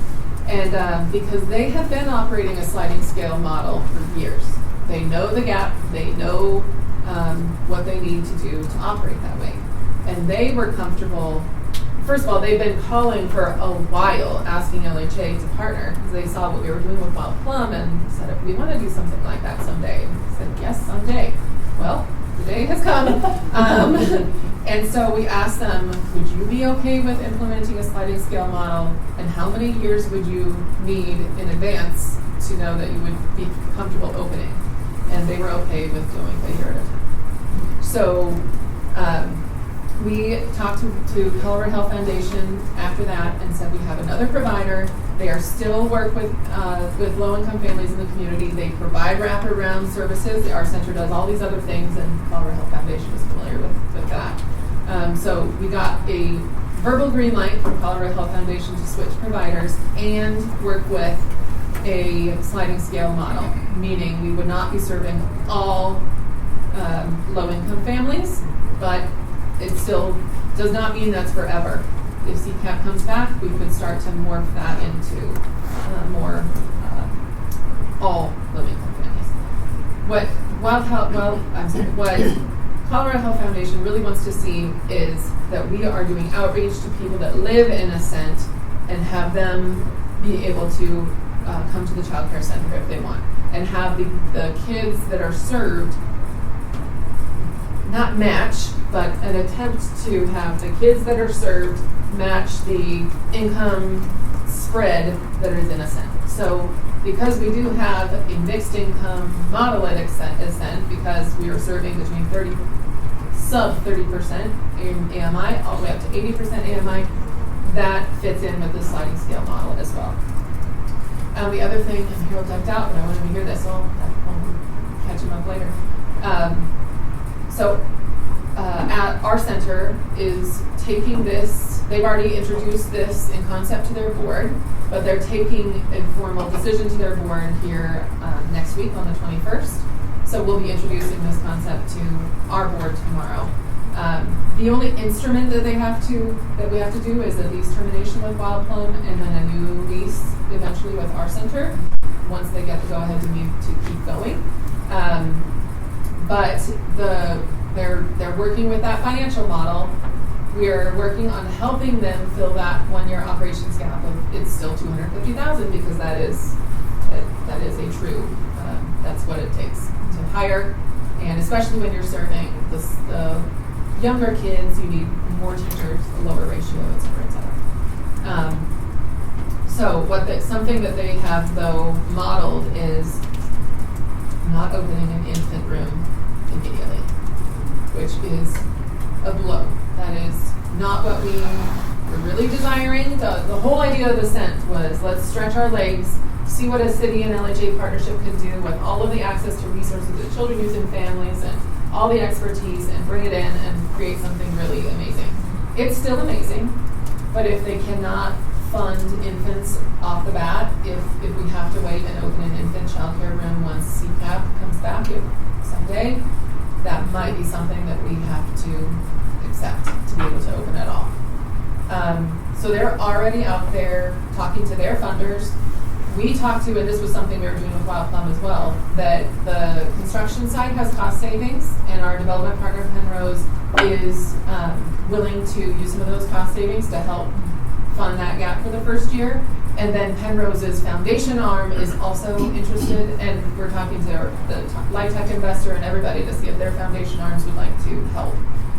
And because they have been operating a sliding scale model for years. They know the gap, they know what they need to do to operate that way. And they were comfortable. First of all, they've been calling for a while asking LHA to partner because they saw what we were doing with Wild Plum and said, if we want to do something like that someday. And I said, yes, someday. Well, the day has come. And so we asked them, would you be okay with implementing a sliding scale model? And how many years would you need in advance to know that you would be comfortable opening? And they were okay with doing a year at a time. So we talked to Colorado Health Foundation after that and said we have another provider. They are still work with low-income families in the community. They provide wraparound services. The R Center does all these other things, and Colorado Health Foundation is familiar with that. So we got a verbal green light from Colorado Health Foundation to switch providers and work with a sliding scale model, meaning we would not be serving all low-income families, but it still does not mean that's forever. If CCAP comes back, we could start to morph that into more all low-income families. What Colorado Health Foundation really wants to see is that we are doing outreach to people that live in Ascent and have them be able to come to the child care center if they want, and have the kids that are served not match, but an attempt to have the kids that are served match the income spread that is in Ascent. So because we do have a mixed income model at Ascent, because we are serving between sub 30% AMI all the way up to 80% AMI, that fits in with the sliding scale model as well. The other thing, and Harold ducked out, but I wanted to hear this, so I'll catch him up later. So at our center is taking this, they've already introduced this in concept to their board, but they're taking a formal decision to their board here next week on the 21st. So we'll be introducing this concept to our board tomorrow. The only instrument that we have to do is a lease termination with Wild Plum and then a new lease eventually with our center once they get the go-ahead to keep going. But they're working with that financial model. We're working on helping them fill that one-year operations gap of it's still $250,000 because that is a true that's what it takes to hire, and especially when you're serving the younger kids, you need more teachers, a lower ratio, et cetera, et cetera. So something that they have though modeled is not opening an infant room immediately, which is a blow. That is not what we were really desiring. The whole idea of Ascent was let's stretch our legs, see what a city and LHA partnership could do with all of the access to resources that children use in families and all the expertise and bring it in and create something really amazing. It's still amazing, but if they cannot fund infants off the bat, if we have to wait and open an infant childcare room once CCAP comes back someday, that might be something that we have to accept to be able to open at all. So they're already out there talking to their funders. We talked to, and this was something we were doing with Wild Plum as well, that the construction side has cost savings, and our development partner Penrose is willing to use some of those cost savings to help fund that gap for the first year. And then Penrose's foundation arm is also interested, and we're talking to the light tech investor and everybody to see if their foundation arms would like to help.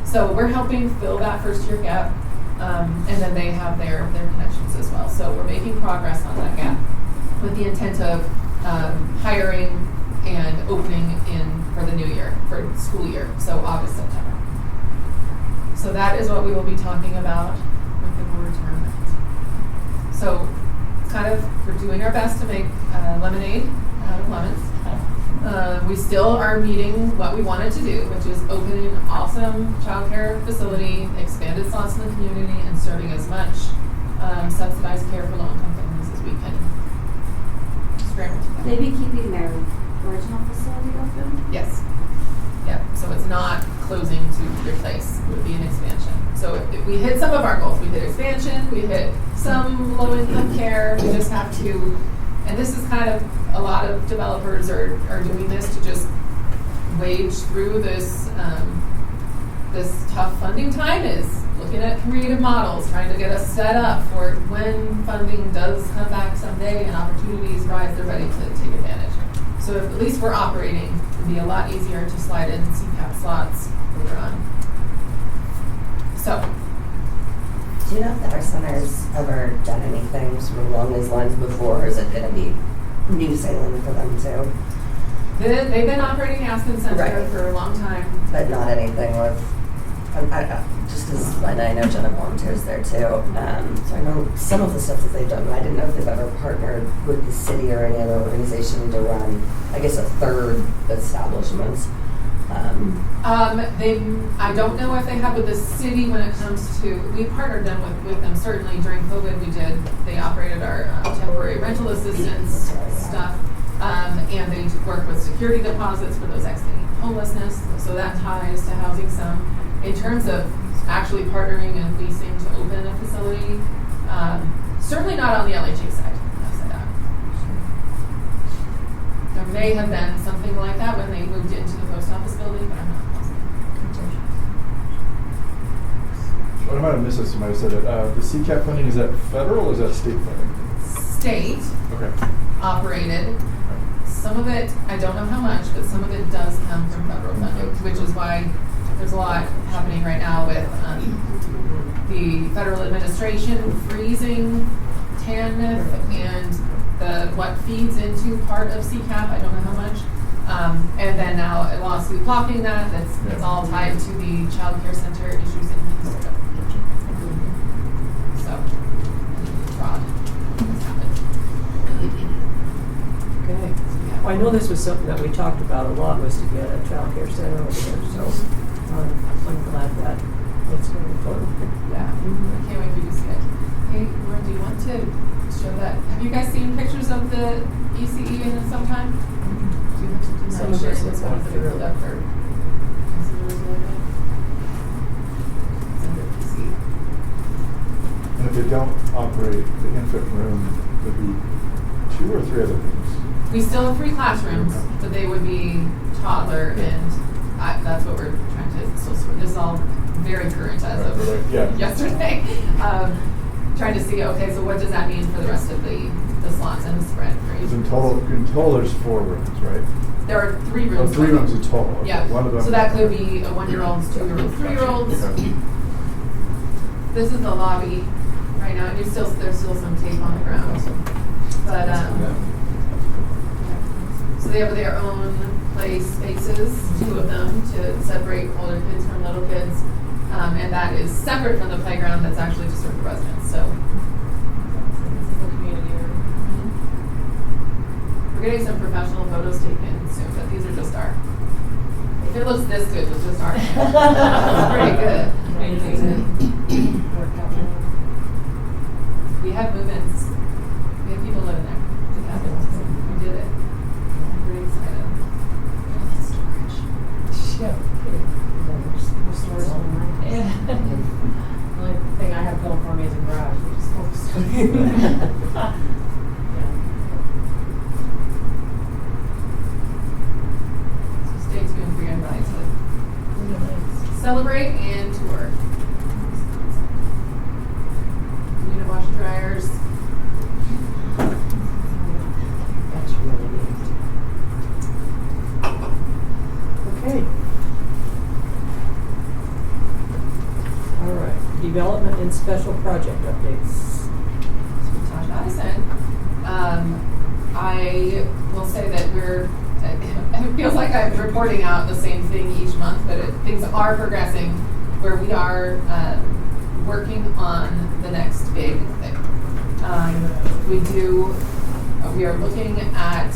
So we're helping fill that first year gap, and then they have their connections as well. So we're making progress on that gap with the intent of hiring and opening for the new year, for school year, so August, September. So that is what we will be talking about with the board tournament. So it's kind of, we're doing our best to make lemonade out of lemons. We still are meeting what we wanted to do, which is opening an awesome childcare facility, expanded slots in the community, and serving as much subsidized care for low-income families as we can. Maybe keeping their original facility open? Yes. Yep. So it's not closing to replace. It would be an expansion. So if we hit some of our goals. We hit expansion. We hit some low-income care. We just have to, and this is kind of, a lot of developers are doing this to just wade through this this tough funding time, is looking at creative models, trying to get us set up for when funding does come back someday and opportunities rise, they're ready to take advantage. So if at least we're operating, it'd be a lot easier to slide in CCAP slots later on. So. Do you know if our center's ever done anything sort of along these lines before, or is it going to be new sailing for them too? They've been operating Aspen Center for a long time. But not anything with, just because I know Jenna volunteers there too. So I know some of the stuff that they've done, but I didn't know if they've ever partnered with the city or any other organization to run, I guess, a third establishment. I don't know if they have with the city when it comes to, we partnered them with them certainly during COVID. They operated our temporary rental assistance stuff, and they work with security deposits for those exiting homelessness, so that ties to housing some. In terms of actually partnering and leasing to open a facility, certainly not on the LHA side. I'll say that. There may have been something like that when they moved into the post office building, but I'm not positive. What I might have missed this, somebody said it. The CCAP funding, is that federal or is that state funding? State operated. Some of it, I don't know how much, but some of it does come from federal funding, which is why there's a lot happening right now with the federal administration freezing TANF and what feeds into part of CCAP. I don't know how much. And then now a lawsuit blocking that. That's all tied to the child care center issues in Minnesota. So, fraud has happened. Okay. Well, I know this was something that we talked about a lot, was to get a child care center over there, so I'm glad that it's going forward. Yeah, I can't wait for you to see it. Hey, Lauren, do you want to show that? Have you guys seen pictures of the ECE in some time? Do you want to do Some of us have gone through it. up for? And if they don't operate the infant room, there'd be 2 or 3 other rooms. We still have 3 classrooms, but they would be toddler, and that's what we're trying to. So this is all very current as of yesterday. Trying to see, okay, so what does that mean for the rest of the slots and the spread? Because in total, there's 4 rooms, right? There are 3 rooms. Oh, 3 rooms in total. Okay. Yeah. One of them. So that could be a 1-year-old, 2-year-old, 3-year-olds. Okay. This is the lobby right now, and there's still some tape on the ground. But so they have their own play spaces, 2 of them, to separate older kids from little kids, and that is separate from the playground that's actually to serve the residents. So this is the community room. We're getting some professional photos taken soon, but these are just our. If it looks this good, it's just our. It's pretty good. Amazing. We have move-ins. We have people living there. We did it. I'm pretty excited. That's storage. Yeah. Yeah. The only thing I have going for me is a garage, which is focused. So stay tuned for your invite to celebrate and tour. Unit washer dryers. That's really neat. Okay. All right, development and special project updates. Tosh Madison. I will say that it feels like I'm reporting out the same thing each month, but things are progressing where we are working on the next big thing. We are looking at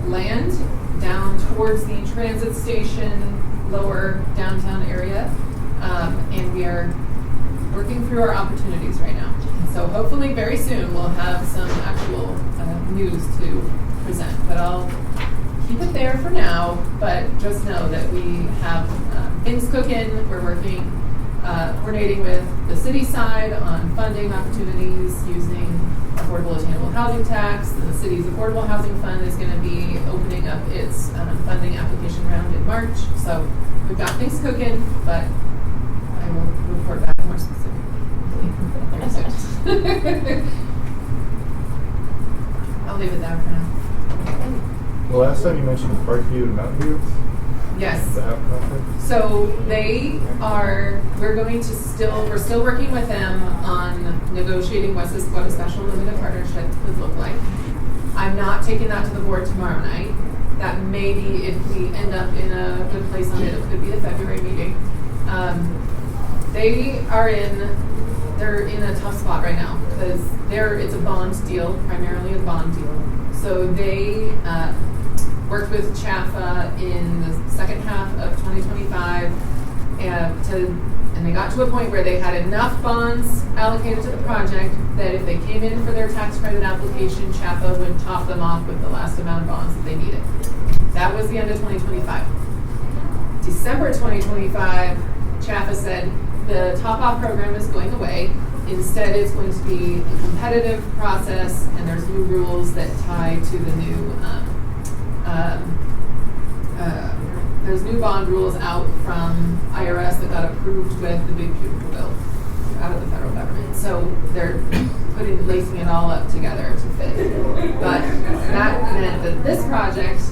land down towards the transit station, lower downtown area, and we are working through our opportunities right now. So hopefully very soon we'll have some actual news to present, but I'll keep it there for now, but just know that we have things cooking. We're working, coordinating with the city side on funding opportunities using affordable attainable housing tax. The city's affordable housing fund is going to be opening up its funding application round in March. So we've got things cooking, but I will report back more specifically very soon. I'll leave it there for now. The last time you mentioned Parkview and Mountain View? Yes. Does that have conflict? So we're still working with them on negotiating what a special limited partnership would look like. I'm not taking that to the board tomorrow night. That may be, if we end up in a good place on it, it could be the February meeting. They're in a tough spot right now because it's a bond deal, primarily a bond deal. So they worked with CHAFA in the second half of 2025 and they got to a point where they had enough bonds allocated to the project that if they came in for their tax credit application, CHAFA would top them off with the last amount of bonds that they needed. That was the end of 2025. December 2025, CHAFA said the top-off program is going away. Instead, it's going to be a competitive process, and there's new rules that tie to the new there's new bond rules out from IRS that got approved with the big beautiful bill out of the federal government. So they're lacing it all up together to fit. But that meant that this project,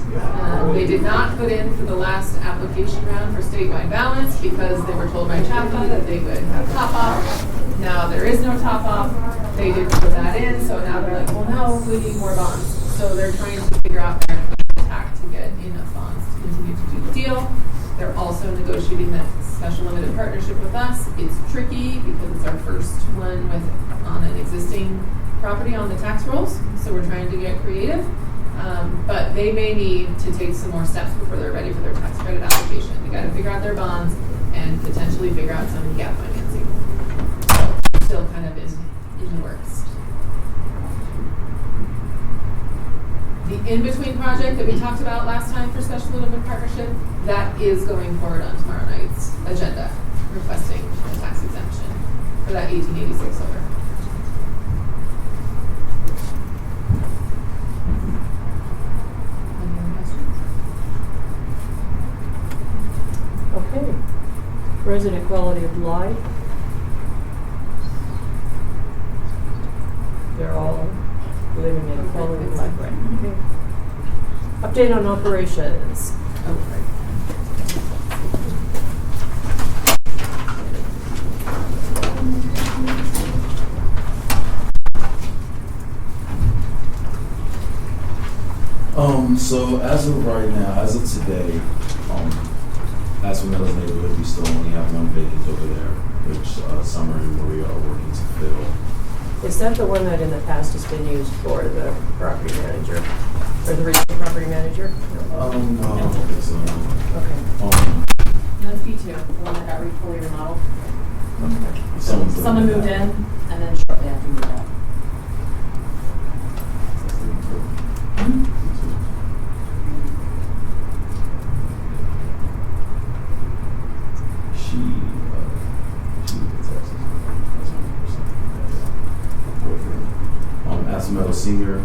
they did not put in for the last application round for statewide balance because they were told by CHAFA that they would have top off. Now there is no top off. They didn't put that in, so now they're like, well, no, we need more bonds. So they're trying to figure out their attack to get enough bonds to continue to do the deal. They're also negotiating that special limited partnership with us. It's tricky because it's our first one on an existing property on the tax rolls, so we're trying to get creative. But they may need to take some more steps before they're ready for their tax credit application. They gotta figure out their bonds and potentially figure out some of the gap financing. Still kind of in the works. The in-between project that we talked about last time for special limited partnership, that is going forward on tomorrow night's agenda, requesting a tax exemption for that 1886 solar. Any other questions? Okay. Resident quality of life. They're all living in quality of life, right? Okay. Update on operations. So as of right now, as of today, as for Meadows neighborhood, we still only have one vacant over there, which Summer and Maria are working to fill. Is that the one that in the past has been used for the property manager? Or the regional property manager? No, I don't think so. No. Okay. No, it's B2, the one that got fully remodeled. Okay. Someone moved in, and then shortly after moved out. She was Texas. That's 100%. Asomero Senior,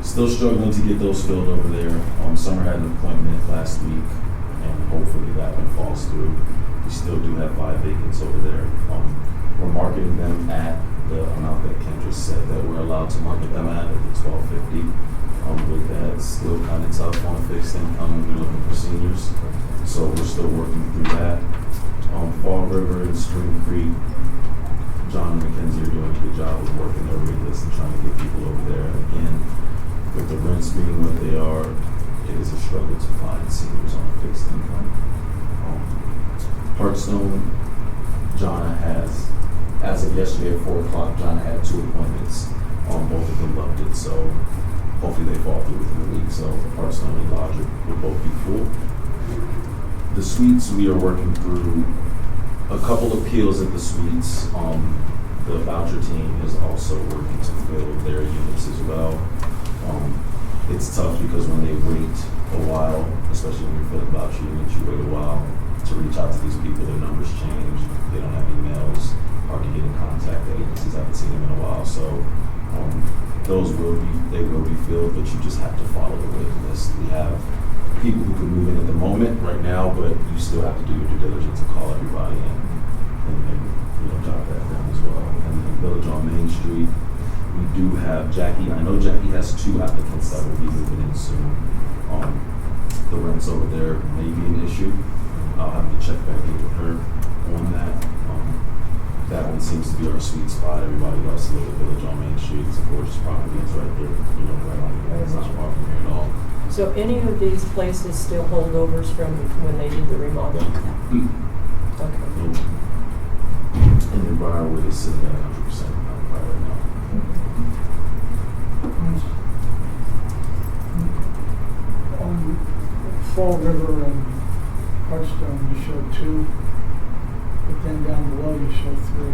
still struggling to get those filled over there. Summer had an appointment last week, and hopefully that one falls through. We still do have 5 vacants over there. We're marketing them at the amount that Kendra said that we're allowed to market them at the $12.50. With that, it's still kind of tough on fixed income when we're looking for seniors. So we're still working through that. Fall River and Spring Creek, John and Mackenzie are doing a good job of working their wait list and trying to get people over there. And again, with the rents being what they are, it is a struggle to find seniors on fixed income. Hearthstone, Jonna has, as of yesterday at 4 o'clock, Jonna had 2 appointments. Both of them loved it, so hopefully they fall through within a week. So Hearthstone and Logic will both be full. The suites, we are working through a couple appeals at the suites. The voucher team is also working to fill their units as well. It's tough because when they wait a while, especially when you're filling voucher units, you wait a while to reach out to these people. Their numbers change. They don't have emails. Hard to get in contact. The agencies haven't seen them in a while. So those will be filled, but you just have to follow the waiting list. We have people who can move in at the moment right now, but you still have to do your due diligence and call everybody in and jot that down as well. And then Village on Main Street, we do have Jackie. I know Jackie has 2 applicants that will be moving in soon. The rents over there may be an issue. I'll have to check back in with her on that. That one seems to be our sweet spot. Everybody loves to live at Village on Main Street. It's a gorgeous property. It's right there, right on the it's not far from here at all. So any of these places still holdovers from when they did the remodel? Okay. And then Briarwood is sitting at 100% right now. On Fall River and Hearthstone, you showed 2, but then down below you showed 3.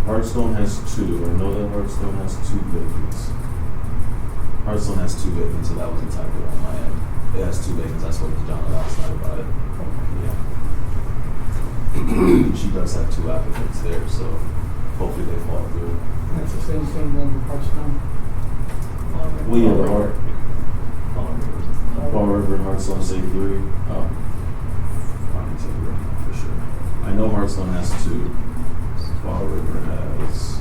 Hearthstone has 2. I know that Hearthstone has 2 vacants. Hearthstone has 2 vacants, so that was a typo on my end. It has 2 vacants. I spoke to John last night about it. Yeah. She does have 2 applicants there, so hopefully they fall through. That's the same thing then with Hearthstone. Well, yeah, the Fall River and Hearthstone say 3. Oh. I can tell you right now for sure. I know Hearthstone has 2. Fall River has.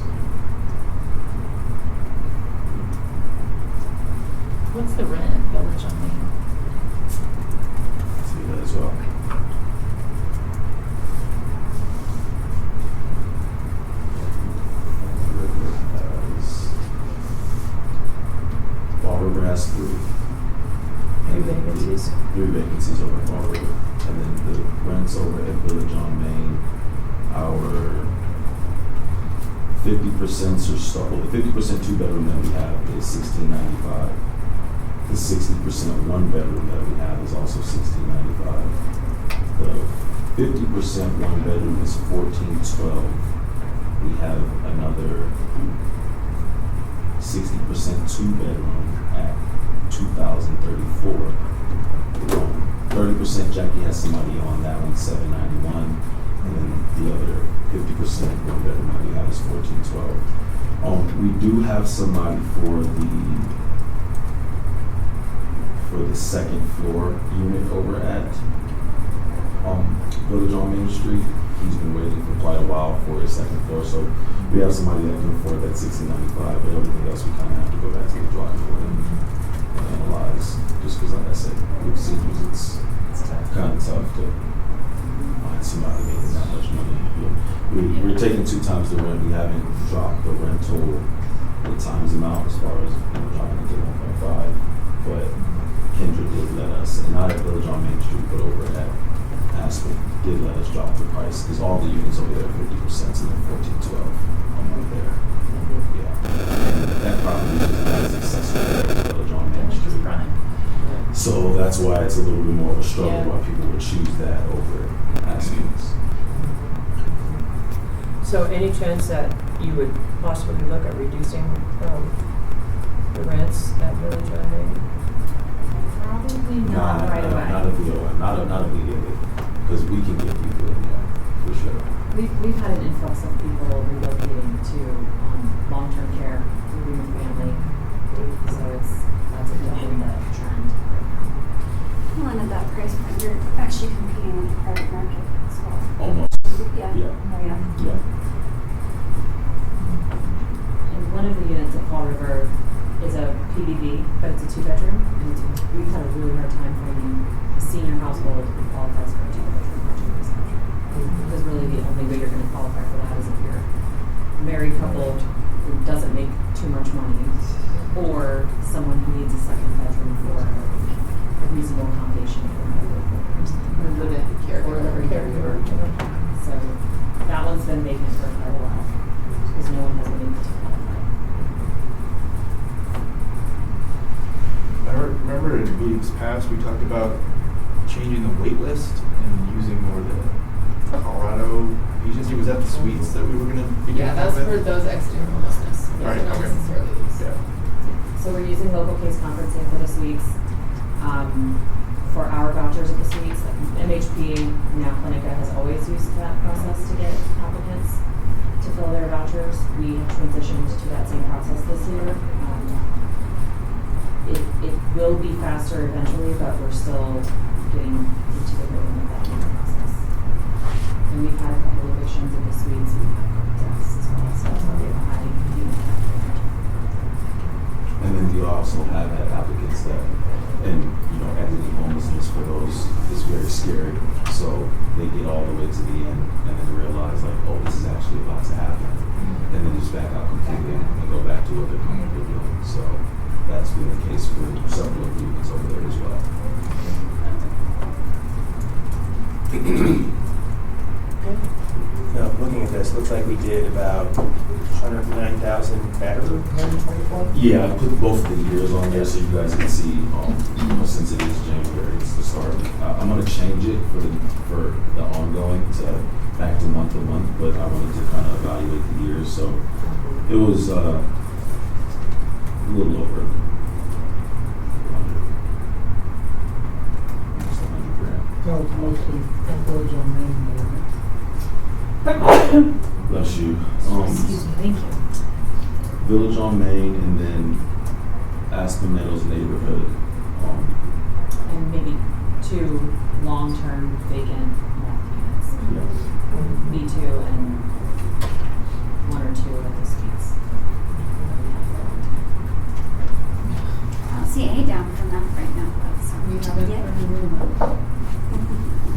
What's the rent at Village on Main? See that as well. Fall River has 3. 3 vacancies. 3 vacancies over at Fall River. And then the rents over at Village on Main, our 50% or so, well, the 50% 2-bedroom that we have is $1,695. The 60% 1-bedroom that we have is also $1,695. The 50% 1-bedroom is $1,412. We have another 60% 2-bedroom at $2,034. 30% Jackie has somebody on that one, $791, and then the other 50% 1-bedroom that we have is $1,412. We do have somebody for the second floor unit over at Village on Main Street. He's been waiting for quite a while for his second floor, so we have somebody that can afford that $1,695, but everything else we kind of have to go back to the drawing board and analyze. Just because, like I said, with seniors, it's kind of tough to find somebody making that much money. We're taking 2 times the rent. We haven't dropped the rental the times amount as far as dropping it to 1.5, but Kendra did let us, and not at Village on Main Street, but over at Aspen, did let us drop the price because all the units over there are 50%, and then 1412 on right there. Yeah, and that property is not as accessible as Village on Main Street. So that's why it's a little bit more of a struggle why people would choose that over Aspen's. So any chance that you would possibly look at reducing the rents at Village on Main? Probably not right away. Not immediately, because we can get people in there for sure. We've had an influx of people relocating to long-term care through your family, so that's a definite trend. Well, and at that price point, you're actually competing with the private market as well. Almost. Yeah. Yeah. Oh, yeah. Yeah. And one of the units at Fall River is a PBB, but it's a 2-bedroom, and we've had a really hard time finding a senior household who qualifies for a 2-bedroom in this country. Because really the only way you're going to qualify for that is if you're a married couple who doesn't make too much money, or someone who needs a second bedroom for a reasonable accommodation for Or live-in caregiver. So that one's been vacant for quite a while because no one has been able to qualify. I remember in meetings past, we talked about changing the wait list and using more the Colorado agency. Was that the suites that we were going to be doing? Yeah, that's for those exterior homelessness. Those All right, are not okay. necessarily these. Yeah. So we're using local case conferencing for the suites. For our vouchers at the suites, MHP, now Clinica, has always used that process to get applicants to fill their vouchers. We have transitioned to that same process this year. It will be faster eventually, but we're still getting into the rhythm of that new process. And we've had a couple of evictions in the suites. We've had deaths as well, so that's why we have a high unit. And then you also have had applicants that, and exiting homelessness for those is very scary. So they get all the way to the end and then realize like, oh, this is actually about to happen. And then just back out completely and go back to what they're comfortable doing. So that's been the case for several of the units over there as well. Looking at this, looks like we did about 109,000 better than 2024. Yeah, I put both the years on there so you guys can see, since it is January, it's the start. I'm going to change it for the ongoing to back to month to month, but I wanted to kind of evaluate the years. So it was a little over 100. Almost 100 grand. That was mostly Village on Main, wasn't it? Bless you. Excuse me, thank you. Village on Main, and then Aspen Meadows neighborhood. And maybe 2 long-term vacant units. Yes. B2 and 1 or 2 at the suites. I don't see any down from that right now, but so. We haven't Yeah.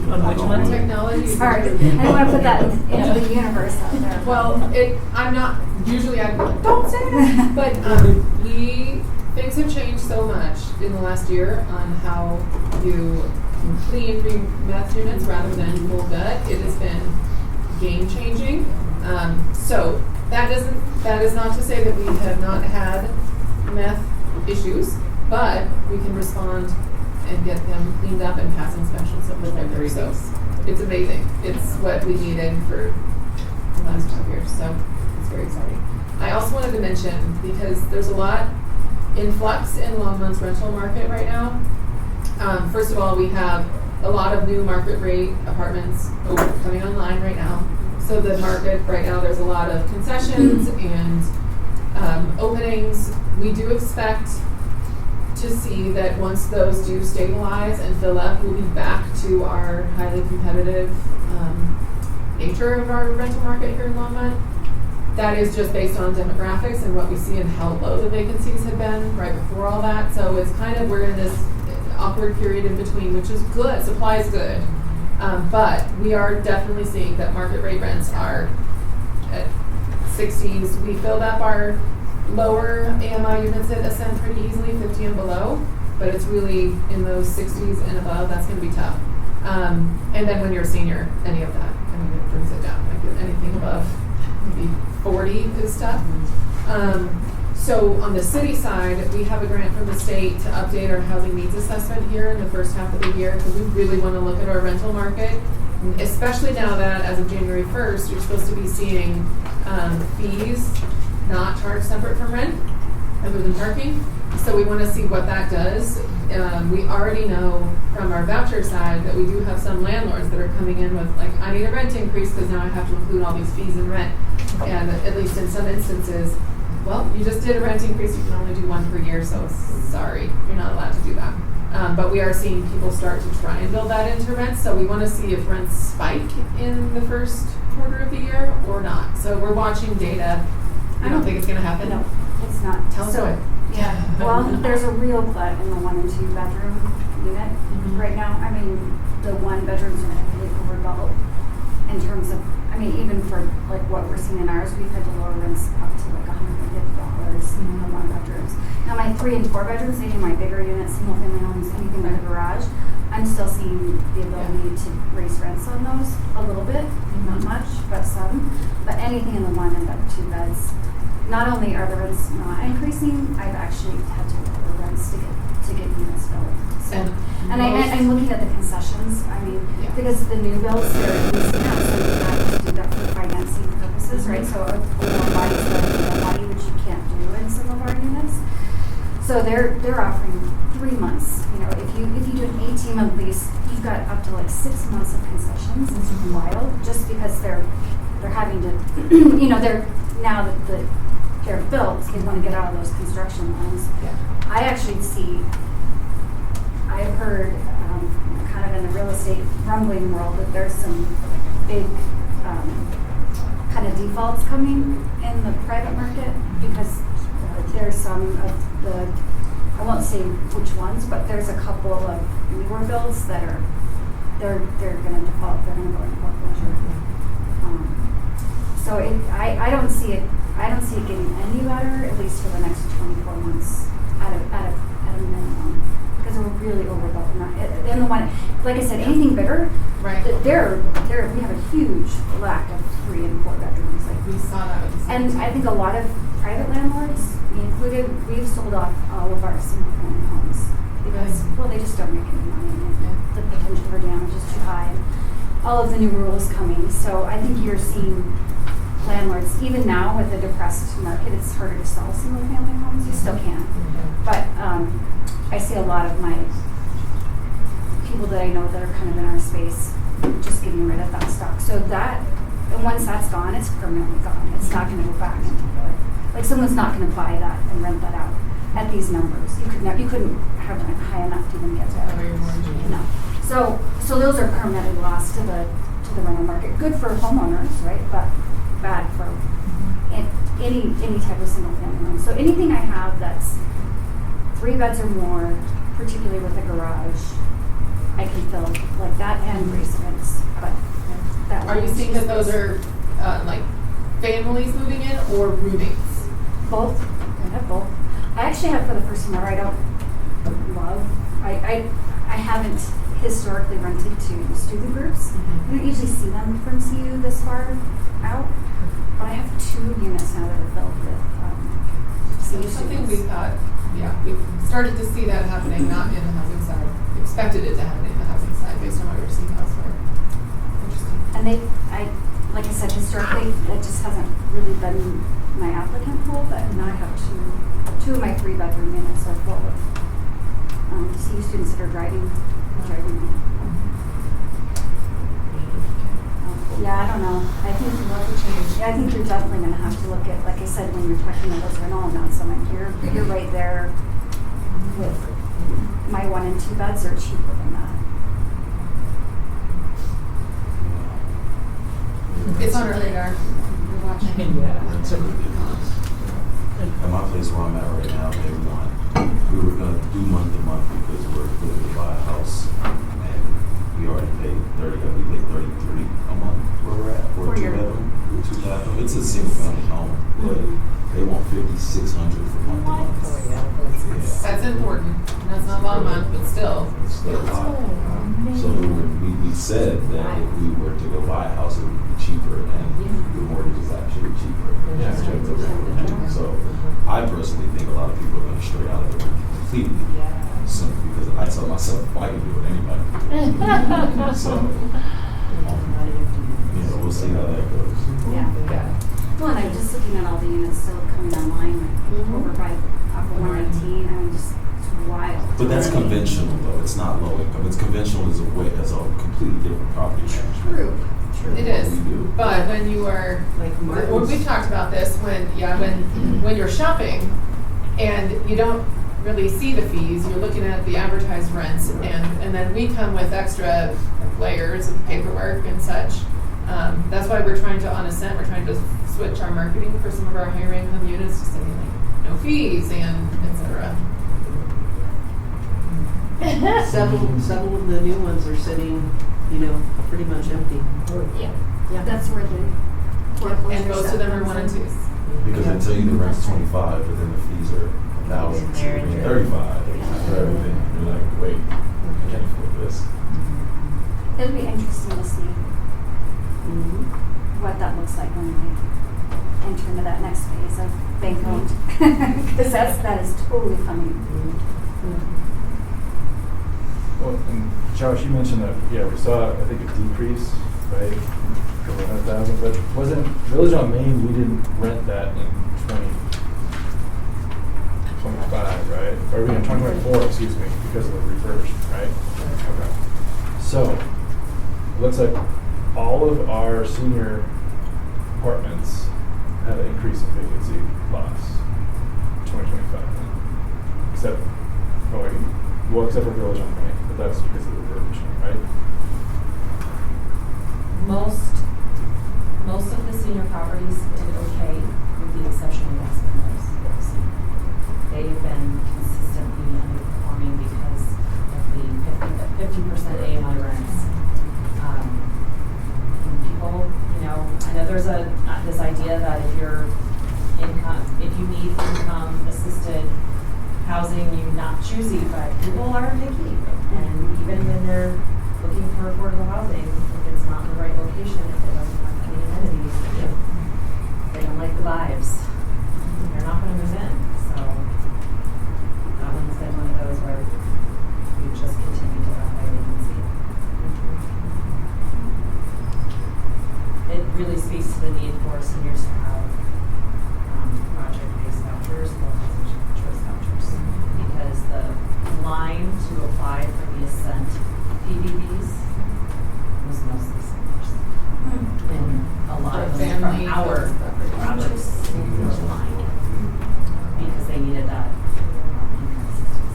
On which one? Technology. Sorry, I didn't want to put that into the universe out there. Well, I'm not, usually I'd be like, don't say that. But things have changed so much in the last year on how you can clean meth units rather than full gut. It has been game changing. So that is not to say that we have not had meth issues, but we can respond and get them cleaned up and pass inspections of the vendor. So it's amazing. It's what we needed for the last 5 years. So it's very exciting. I also wanted to mention, because there's a lot in flux in Longmont's rental market right now. First of all, we have a lot of new market rate apartments coming online right now. So the market right now, there's a lot of concessions and openings. We do expect to see that once those do stabilize and fill up, we'll be back to our highly competitive nature of our rental market here in Longmont. That is just based on demographics and what we see and how low the vacancies have been right before all that. So it's kind of, we're in this awkward period in between, which is good. Supply is good. But we are definitely seeing that market rate rents are at 60s. We filled up our lower AMI units at Ascend pretty easily, 50 and below, but it's really in those 60s and above, that's going to be tough. And then when you're a senior, any of that, I mean, it brings it down. Like anything above maybe 40 is tough. So on the city side, we have a grant from the state to update our housing needs assessment here in the first half of the year, because we really want to look at our rental market, especially now that as of January 1st, you're supposed to be seeing fees not charged separate from rent, other than parking. So we want to see what that does. We already know from our voucher side that we do have some landlords that are coming in with like, I need a rent increase because now I have to include all these fees in rent. And at least in some instances, well, you just did a rent increase, you can only do one per year, so sorry, you're not allowed to do that. But we are seeing people start to try and build that into rent, so we want to see if rents spike in the first quarter of the year or not. So we're watching data. I don't think it's going to happen. No, it's not. Tell us what. Yeah, well, there's a real glut in the 1 and 2 bedroom unit right now. I mean, the 1 bedroom's really overbuilt in terms of, I mean, even for like what we're seeing in ours, we've had to lower rents up to like $150 in the 1 bedrooms. Now my 3 and 4 bedrooms, even my bigger units, single family homes, anything with a garage, I'm still seeing the ability to raise rents on those a little bit, not much, but some. But anything in the 1 and 2 beds, not only are the rents not increasing, I've actually had to lower rents to get units filled. So, and I'm looking at the concessions. I mean, because the new builds, they're using that, so you have to do that for financing purposes, right? So a more body is better than a body, which you can't do in some of our units. So they're offering 3 months. You know, if you do an 18-month lease, you've got up to like 6 months of concessions. It's wild, just because they're having to, you know, they're now that they're built, they want to get out of those construction loans. Yeah. I actually see, I've heard kind of in the real estate rumbling world that there's some big kind of defaults coming in the private market, because there's some of the, I won't say which ones, but there's a couple of newer builds that are, they're going to default, they're going to go into foreclosure. So I don't see it getting any better, at least for the next 24 months at a minimum, because we're really overbuilt. And the one, like I said, anything bigger, right? We have a huge lack of 3 and 4 bedrooms. Like We saw that with the and I think a lot of private landlords, me included, we've sold off all of our single family homes because, well, they just don't make any money, and the potential for damage is too high. All of the new rules coming, so I think you're seeing landlords, even now with the depressed market, it's harder to sell single family homes. You still can, but I see a lot of my people that I know that are kind of in our space just getting rid of that stock. So that, and once that's gone, it's permanently gone. It's not going to go back into it. Like someone's not going to buy that and rent that out at these numbers. You couldn't have rent high enough to even get that. No. So those are permanently lost to the rental market. Good for homeowners, right? But bad for any type of single family home. So anything I have that's 3 beds or more, particularly with a garage, I can fill like that and raise rents. But that Are you seeing that those are like families moving in or roommates? Both. I have both. I actually have, for the first time ever, I don't love. I haven't historically rented to student groups. You don't usually see them from CU this far out, but I have 2 units now that are filled with So CU it's something we students. thought, yeah, we started to see that happening, not in the housing side. Expected it to happen in the housing side based on what we're seeing elsewhere. Interesting. And like I said, historically, that just hasn't really been my applicant pool, but now I have two of my 3-bedroom units are full of CU students that are driving me. Yeah, I don't know. I think I think you're definitely going to have to look at, like I said, when you're talking about those rental amounts. I'm like, you're right there with my 1 and 2 beds are cheaper than that. It's on our radar. We're watching. Yeah. It's ridiculous. At my place where I'm at right now, we were gonna do month to month because we're looking to buy a house, and we already paid we paid $33 a month where we're at for a 2-bedroom, 2 bathroom. It's a single family home, but they want $5,600 for month to month. Oh, yeah. That's important. And that's not Longmont, but still. It's still a lot. So we said that if we were to go buy a house, it would be cheaper, and the mortgage is actually cheaper. Yeah. So I personally think a lot of people are going to stray out of the rent completely. Simply because I tell myself, if I can do it, anybody can do it. So, we'll see how that goes. Yeah. Well, and I'm just looking at all the units still coming online, like over by off of 119. I mean, just it's wild. But that's conventional, though. It's not low income. It's conventional as a completely different property management. True. It is. We do. But when you are, Like when we've talked about this, when you're shopping and you don't really see the fees, you're looking at the advertised rents, and then we come with extra layers of paperwork and such. That's why we're trying to switch our marketing for some of our higher income units to say like no fees and et cetera. Several of the new ones are sitting, pretty much empty. Yeah. That's where the foreclosure And most stuff of them are comes 1 and in. 2s. Because they tell you the rent's 25, but then the fees are 1,000, 35 for everything. You're like, wait, I can't afford this. It'll be interesting to see what that looks like when we enter into that next phase of bank owned, because that is totally coming. Well, and Josh, you mentioned that, we saw, I think, a decrease, right? Over 100,000, but wasn't Village on Main, we didn't rent that in 2025, right? Or we in 2024, excuse me, because of the refurbished, right? Okay. So, it looks like all of our senior apartments had an increase in vacancy loss in 2025. Except for Village on Main, but that's because of the refurbishment, right? Most of the senior properties did okay, with the exception of West Mills. They've been consistently underperforming because of the 50% AMI rents. And people, I know there's this idea that if you need income assisted housing, you're not choosy, but people are picky. And even when they're looking for affordable housing, if it's not in the right location, if it doesn't have any amenities, they don't like the vibes, they're not going to move in. So that one's been one of those where we just continue to have high vacancy. It really speaks to the need for seniors to have project-based vouchers, local choice vouchers, because the line to apply for the Ascent PBBs was mostly seniors. And a lot of them from our projects line, because they needed that income assistance.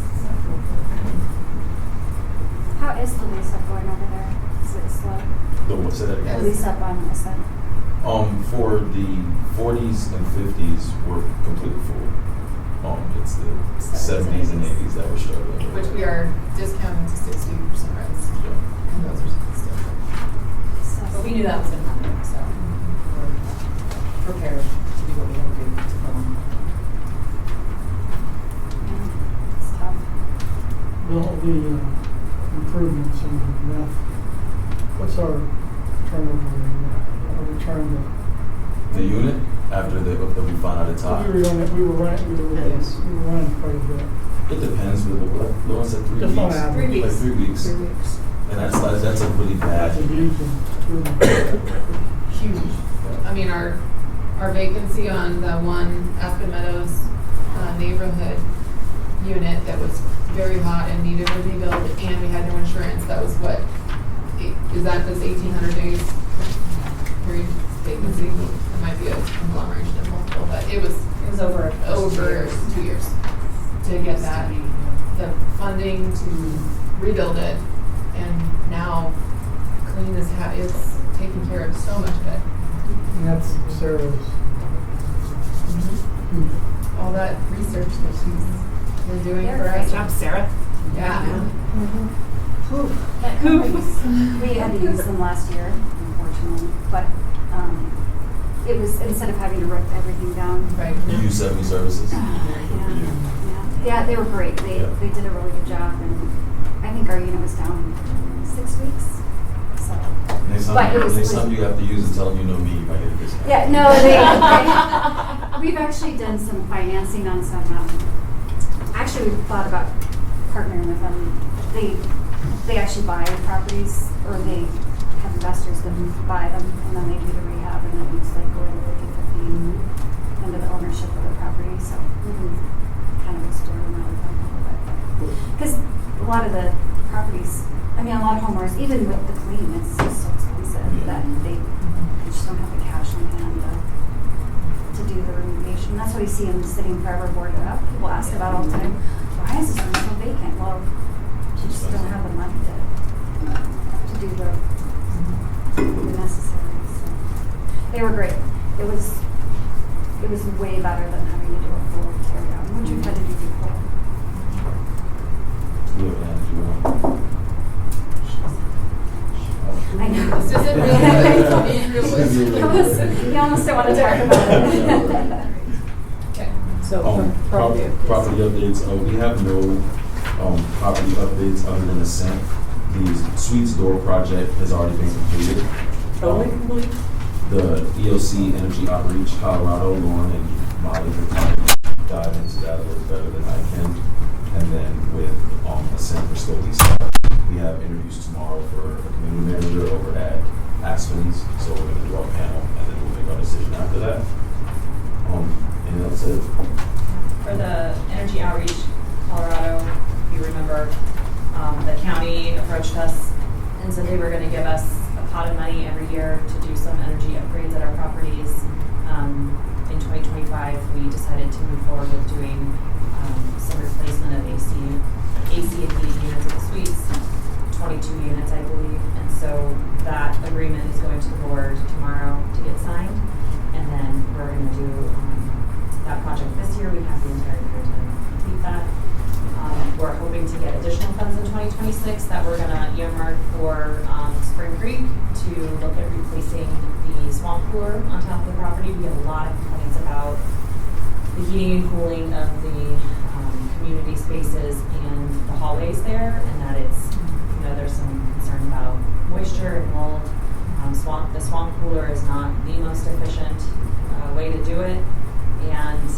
How is the lease up going over there? Is it slow? What's that The again? lease up on Ascent. For the 40s and 50s, we're completely full. It's the 70s and 80s that we're struggling with. Which we are discounting to 60% rents. And those are still. But we knew that was going to happen, so we're prepared to do what we have to do to fill them. It's tough. Well, improvements in that. What's our turnover rate now? Are we trying to? The unit after we find out the top. We were running quite a bit. It depends. But Lauren said 3 Just on weeks. average. 3 weeks. Like 3 weeks. 3 weeks. And that's a really bad. That's a huge improvement. Huge. I mean, our vacancy on the one Aspen Meadows neighborhood unit that was very hot and needed to rebuild, and we had no insurance. That was what, is that this 1,800 days period vacancy? It might be a long range and multiple, but it was over 2 years to get that, the funding to rebuild it, and now clean this it's taking care of so much of it. And that's Sarah's. All that research that she's been doing Yeah, for great us. job, Sarah. Yeah. We had to use them last year, unfortunately, but it was, instead of having to rip everything down. Right. You use 70 services. Yeah, they were great. They did a really good job, and I think our unit was down in 6 weeks. So. Next time you have to use it, tell them you know me, you might get a discount. Yeah, no, we've actually done some financing on some, actually we've thought about partnering with them. They actually buy properties, or they have investors that buy them, and then they do the rehab, and then it's like going 50-50 into the ownership of the property. So we've been kind of exploring that with them a little bit. Because a lot of the properties, a lot of homeowners, even with the clean, it's just so expensive that they just don't have the cash on hand to do the remediation. That's why you see them sitting forever boarded up. People ask about all the time, why is this room so vacant? Well, you just don't have the money to do the necessary. So they were great. It was way better than having to do a full tear down, which we've had to do before. You have an attitude on. I know. This isn't You almost don't want to talk about it. Okay. So Property updates. We have no property updates other than the scent. The Suites Door project has already been completed. Totally complete? The EOC Energy Outreach Colorado, Lauren and Molly have dive into that a little better than I can. And then with Ascent for Slowly Start, we have interviews tomorrow for a community manager over at Aspen's. So we're going to do our panel, and then we'll make our decision after that. And that's it. For the Energy Outreach Colorado, if you remember, the county approached us and said they were going to give us a pot of money every year to do some energy upgrades at our properties. In 2025, we decided to move forward with doing some replacement of AC and heating units at the suites, 22 units, I believe. And so that agreement is going to the board tomorrow to get signed. And then we're going to do that project this year. We have the entire year to complete that. We're hoping to get additional funds in 2026 that we're going to earmark for Spring Creek to look at replacing the swamp cooler on top of the property. We have a lot of complaints about the heating and cooling of the community spaces and the hallways there, and that it's, there's some concern about moisture and mold. The swamp cooler is not the most efficient way to do it, and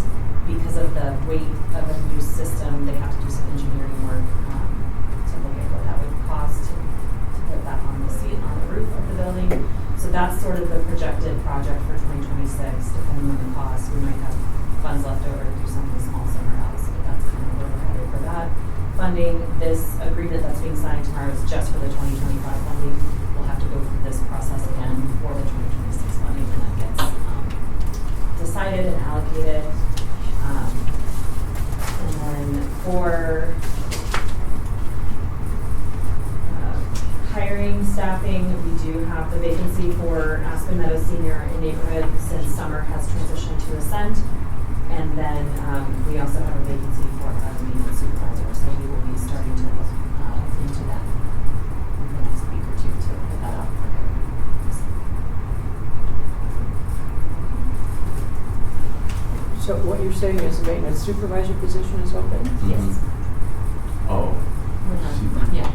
because of the weight of a new system, they have to do some engineering work to look at what that would cost to put that on the roof of the building. So that's sort of the projected project for 2026, depending on the cost. We might have funds left over to do something small somewhere else, but that's kind of where we're headed for that. Funding, this agreement that's being signed tomorrow is just for the 2025 funding. We'll have to go through this process again for the 2026 funding, and that gets decided and allocated. And then for hiring, staffing, we do have the vacancy for Aspen Meadows Senior and Neighborhood since summer has transitioned to Ascent. And then we also have a vacancy for our maintenance supervisor, so we will be starting to look into that in the next week or two to put that out for hiring. So what you're saying is the maintenance supervisor position is open? Yes. Oh. Yeah.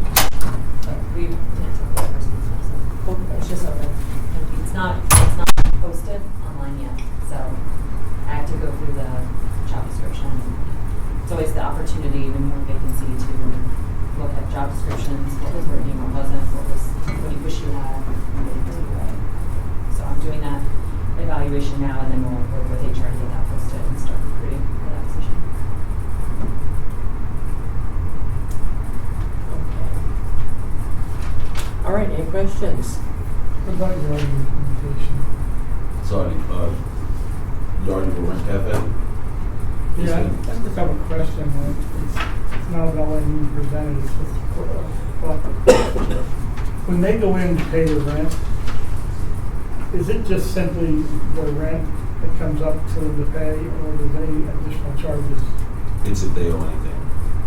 evaluation now, and then we'll work with HR to get that posted and start recruiting for that position. All right, any questions? What about your implementation? Sorry, you already for Rent Cafe? Yeah, I just have a question. It's not about letting you present it, it's just, when they go in to pay the rent, is it just simply the rent that comes up for them to pay, or there's any additional charges? It's if they owe anything.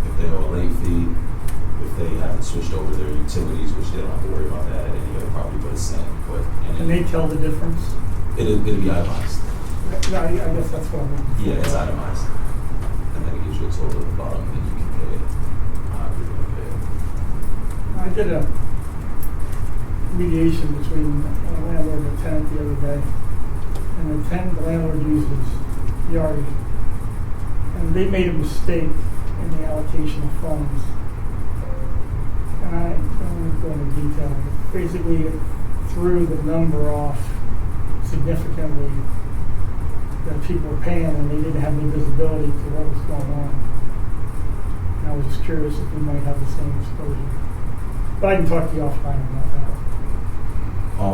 If they owe a late fee, if they haven't switched over their utilities, which they don't have to worry about that at any other property but it's same. But Can they tell the difference? it'll be itemized. No, I guess that's what I'm looking for. Yeah, it's itemized. And then it gives you a total at the bottom, and then you can pay it. You're gonna pay it. I did a mediation between a landlord and a tenant the other day, and the landlord uses Yardi, and they made a mistake in the allocation of funds. And I don't go into detail, but basically it threw the number off significantly that people were paying, and they didn't have any visibility to what was going on. And I was just curious if we might have the same exposure. But I can talk to you offline about that. I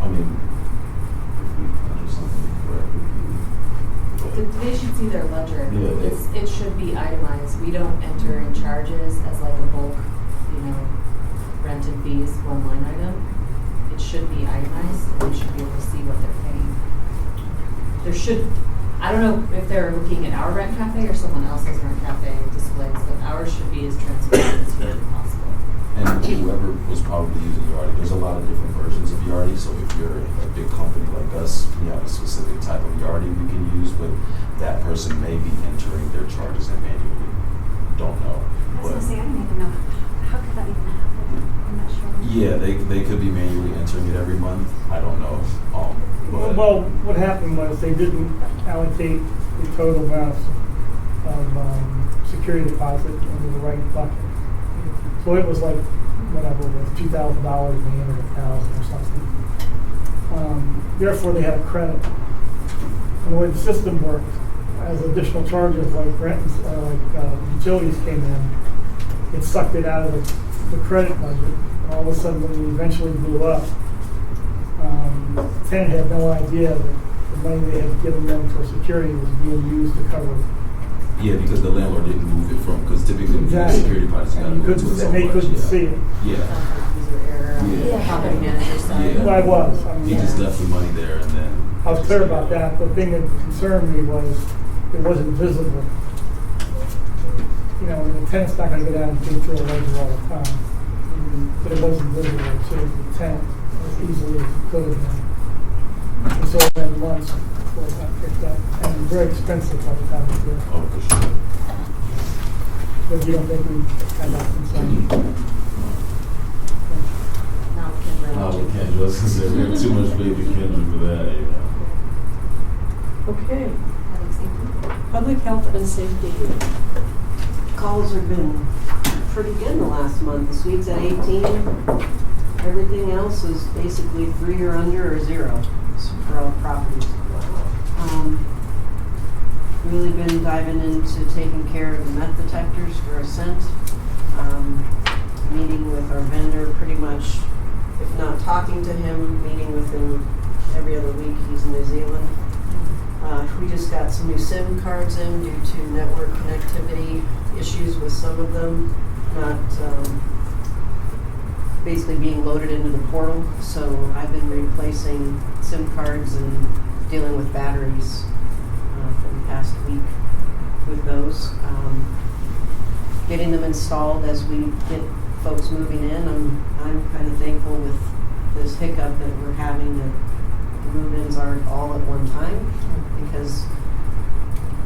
mean, if we can do something correct, They should see their ledger. Yeah, It should be itemized. We don't enter in charges as like a bulk, rent and fees, one line item. It should be itemized, and they should be able to see what they're paying. I don't know if they're looking at our Rent Cafe or someone else's Rent Cafe displays, but ours should be as transparent as humanly possible. And whoever was probably using Yardi, there's a lot of different versions of Yardi. So if you're a big company like us, we have a specific type of Yardi we can use, but that person may be entering their charges in manually. Don't know. I was gonna say, I don't even know, how could that even happen? I'm not sure. Yeah, they could be manually entering it every month. I don't know. Well, what happened was they didn't allocate the total amount of security deposit into the right bucket. So it was like, whatever, it was $2,000 and they entered $1,000 or something. Therefore, they had a credit. And the way the system worked, as additional charges like rent, utilities came in, it sucked it out of the credit budget. And all of a sudden, when it eventually blew up, the tenant had no idea that the money they had given them for security was being used to cover. Yeah, because the landlord didn't move it from, because typically when you get security deposits, you got to And go to its own they couldn't budget. see it. Yeah. User error on the property manager side. Yeah. Well, I was. I mean, He just left the money there and then. I was clear about that. The thing that concerned me was it wasn't visible. The tenant's not going to go down and dig through a ledger all the time. But it wasn't visible to the tenant as easily as it could have been. And so it went months before it got picked up. And very expensive by the time it did. Oh, for sure. But you don't think we had that concern? Not with Kendra. No, we can't just say we have too much baby Kendra for that, Okay. Public health and safety. Calls have been pretty good in the last month. The suite's at 18. Everything else is basically 3 or under or 0 for all properties. Really been diving into taking care of the meth detectors for Ascent. Meeting with our vendor pretty much, if not talking to him, meeting with him every other week. He's in New Zealand. We just got some new SIM cards in due to network connectivity issues with some of them, not basically being loaded into the portal. So I've been replacing SIM cards and dealing with batteries for the past week with those. Getting them installed as we get folks moving in. I'm kind of thankful with this hiccup that we're having that the move-ins aren't all at one time, because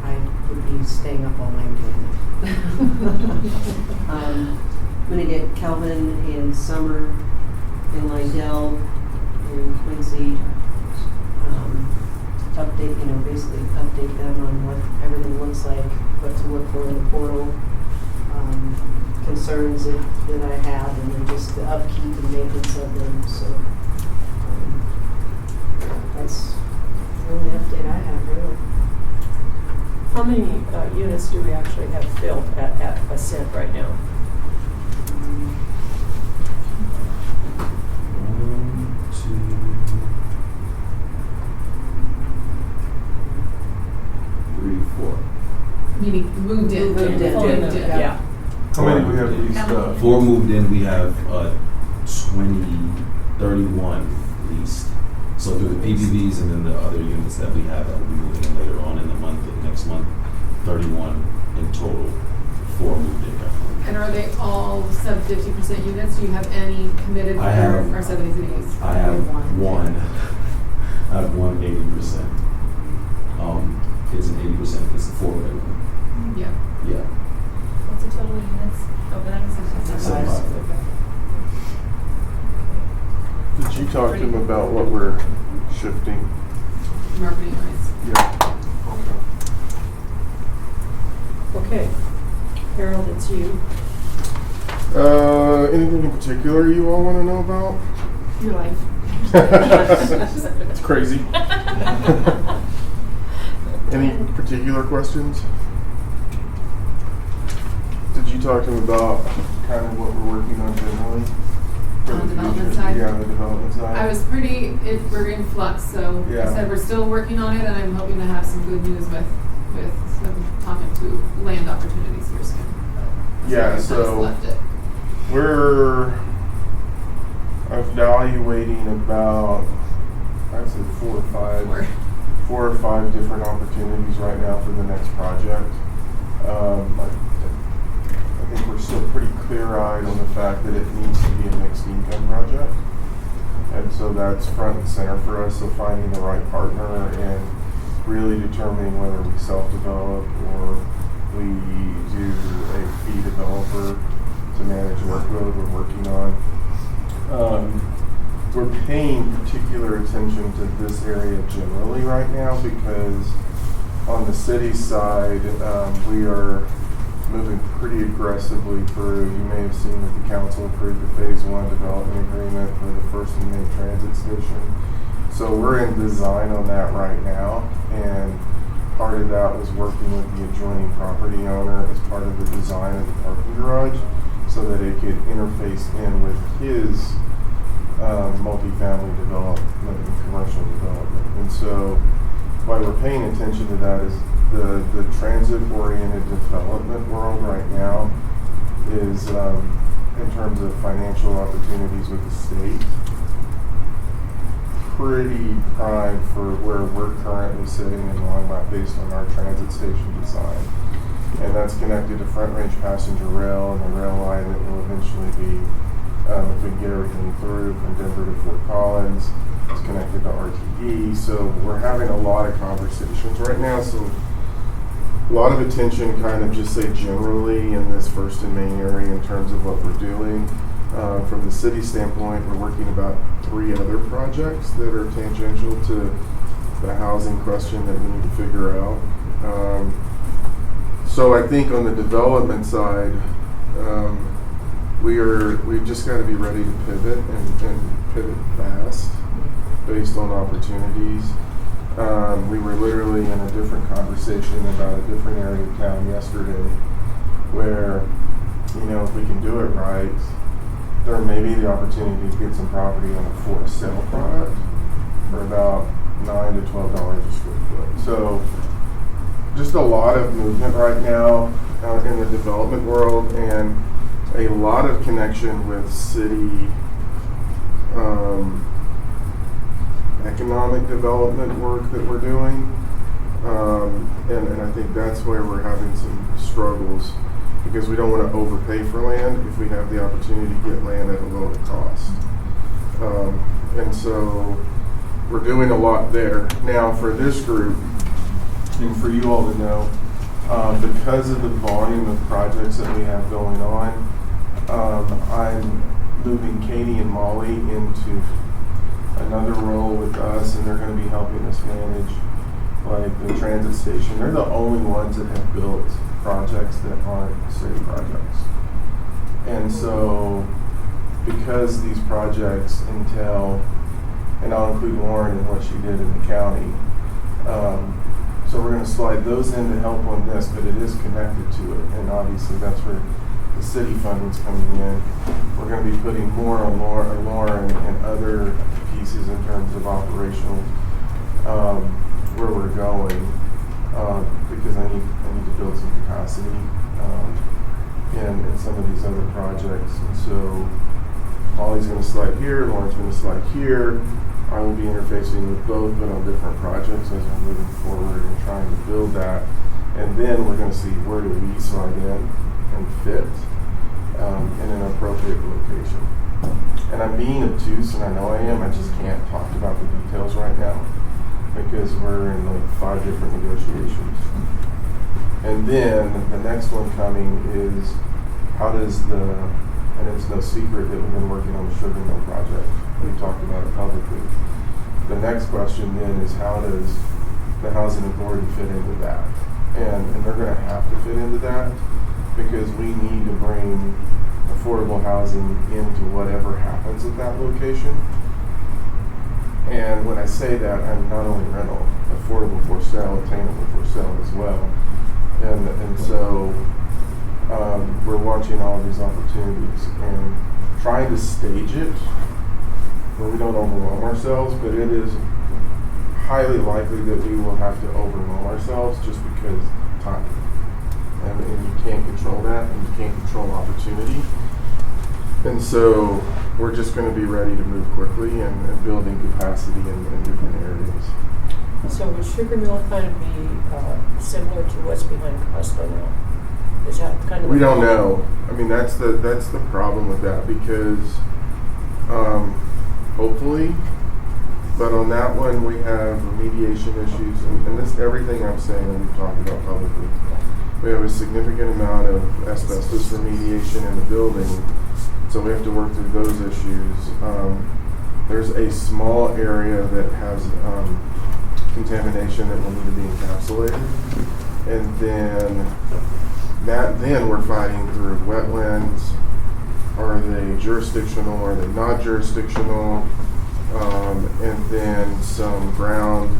I would be staying up all night doing it. I'm going to get Kelvin and Summer and Lydell and Quincy basically update them on what everything looks like, what to look for in the portal, concerns that I have, and then just the upkeep and maintenance of them. So that's really update. How many units do we actually have built at Ascent right now? 1, 2, 3, 4. Meaning moved in. Moved in, Fully yeah. moved in. Yeah. How many do we have leased up? 4 moved in, we have 31 leased. So through the PBVs and then the other units that we have that will be moving in later on in the month, next month, 31 in total, 4 moved in currently. And are they all sub 50% units? Do you have any committed I have- for our 70s and 80s? I have one. I have one 80%. It's an 80%, it's a 4-bedroom. Yeah. Yeah. What's the total units over that? 75. Did you talk to him about what we're shifting? Marketing wise. Yeah. Okay. Harold, it's you. Anything in particular you all want to know about? Your life. It's crazy. Any particular questions? Did you talk to him about kind of what we're working on generally? For On the development future? side? Yeah, the development side. I was we're in flux, so Yeah. I said we're still working on it, and I'm hoping to have some good news with some talking to land opportunities here soon. Yeah, That's where I so left it. we're evaluating about, I'd say 4 or 5 different opportunities right now for the next project. I think we're still pretty clear-eyed on the fact that it needs to be a mixed income project. And so that's front and center for us, so finding the right partner and really determining whether we self-develop or we do a fee developer to manage workload we're working on. We're paying particular attention to this area generally right now because on the city side, we are moving pretty aggressively through. You may have seen that the council approved the Phase 1 development agreement for the First and Main Transit Station. So we're in design on that right now, and part of that was working with the adjoining property owner as part of the design of the parking garage so that it could interface in with his multifamily development and commercial development. And so why we're paying attention to that is the transit-oriented development world right now is, in terms of financial opportunities with the state, pretty prime for where we're currently sitting in Longmont based on our transit station design. And that's connected to Front Range Passenger Rail and the rail line that will eventually be, if we get everything through from Denver to Fort Collins, it's connected to RTD. So we're having a lot of conversations right now. So a lot of attention kind of just say generally in this First and Main area in terms of what we're doing. From the city standpoint, we're working about 3 other projects that are tangential to the housing question that we need to figure out. So I think on the development side, we've just got to be ready to pivot and pivot fast based on opportunities. We were literally in a different conversation about a different area of town yesterday where, if we can do it right, there may be the opportunity to get some property on a for sale product for about $9 to $12 a square foot. So just a lot of movement right now in the development world and a lot of connection with city economic development work that we're doing. And I think that's where we're having some struggles because we don't want to overpay for land if we have the opportunity to get land at a lower cost. And so we're doing a lot there. Now for this group, and for you all to know, because of the volume of projects that we have going on, I'm moving Katie and Molly into another role with us, and they're going to be helping us manage like the transit station. They're the only ones that have built projects that aren't city projects. And so because these projects entail, and I'll include Lauren in what she did in the county, So we're going to slide those in to help on this, but it is connected to it, and obviously that's where the city funding's coming in. We're going to be putting more on Lauren and other pieces in terms of operational, where we're going, because I need to build some capacity in some of these other projects. And so Holly's going to slide here, Lauren's going to slide here. I will be interfacing with both, but on different projects as we're moving forward and trying to build that. And then we're going to see where do we slide in and fit in an appropriate location. And I'm being obtuse, and I know I am. I just can't talk about the details right now because we're in like 5 different negotiations. And then the next one coming is how does and it's no secret that we've been working on the Sugar Mill project. We talked about it publicly. The next question then is how does the housing authority fit into that? And they're going to have to fit into that because we need to bring affordable housing into whatever happens at that location. And when I say that, I'm not only rental, affordable for sale, attainable for sale as well. And so we're watching all of these opportunities and trying to stage it where we don't overwhelm ourselves, but it is highly likely that we will have to overwhelm ourselves just because time. And you can't control that, and you can't control opportunity. And so we're just going to be ready to move quickly and building capacity in different areas. So would Sugar Mill kind of be similar to what's behind Costco now? Is that kind of? We don't know. I mean, that's the problem with that because hopefully, but on that one we have remediation issues, and this everything I'm saying and we've talked about publicly. We have a significant amount of asbestos remediation in the building, so we have to work through those issues. There's a small area that has contamination that will need to be encapsulated, and then we're fighting through wetlands. Are they jurisdictional? Are they not jurisdictional? And then some ground.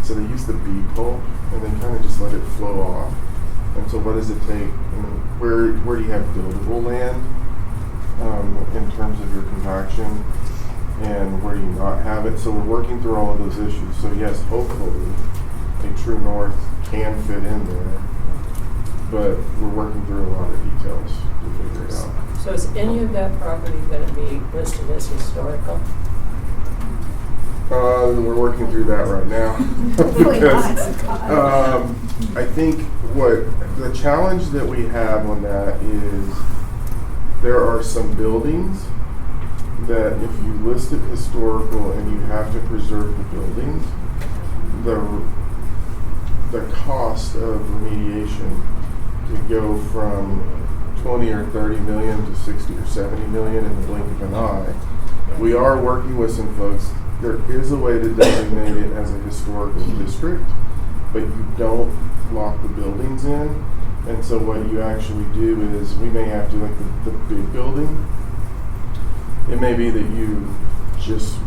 So they use the bead pulp and they kind of just let it flow off. And so what does it take? Where do you have buildable land in terms of your compaction? And where do you not have it? So we're working through all of those issues. So yes, hopefully a true north can fit in there, but we're working through a lot of details to figure it out. So is any of that property going to be listed as historical? We're working through that right now. Because I think what the challenge that we have on that is there are some buildings that if you list it historical and you have to preserve the buildings, the cost of remediation could go from 20 or 30 million to 60 or 70 million in the blink of an eye. We are working with some folks. There is a way to designate it as a historical district, but you don't lock the buildings in. And so what you actually do is we may have to, like the big building, it may be that you just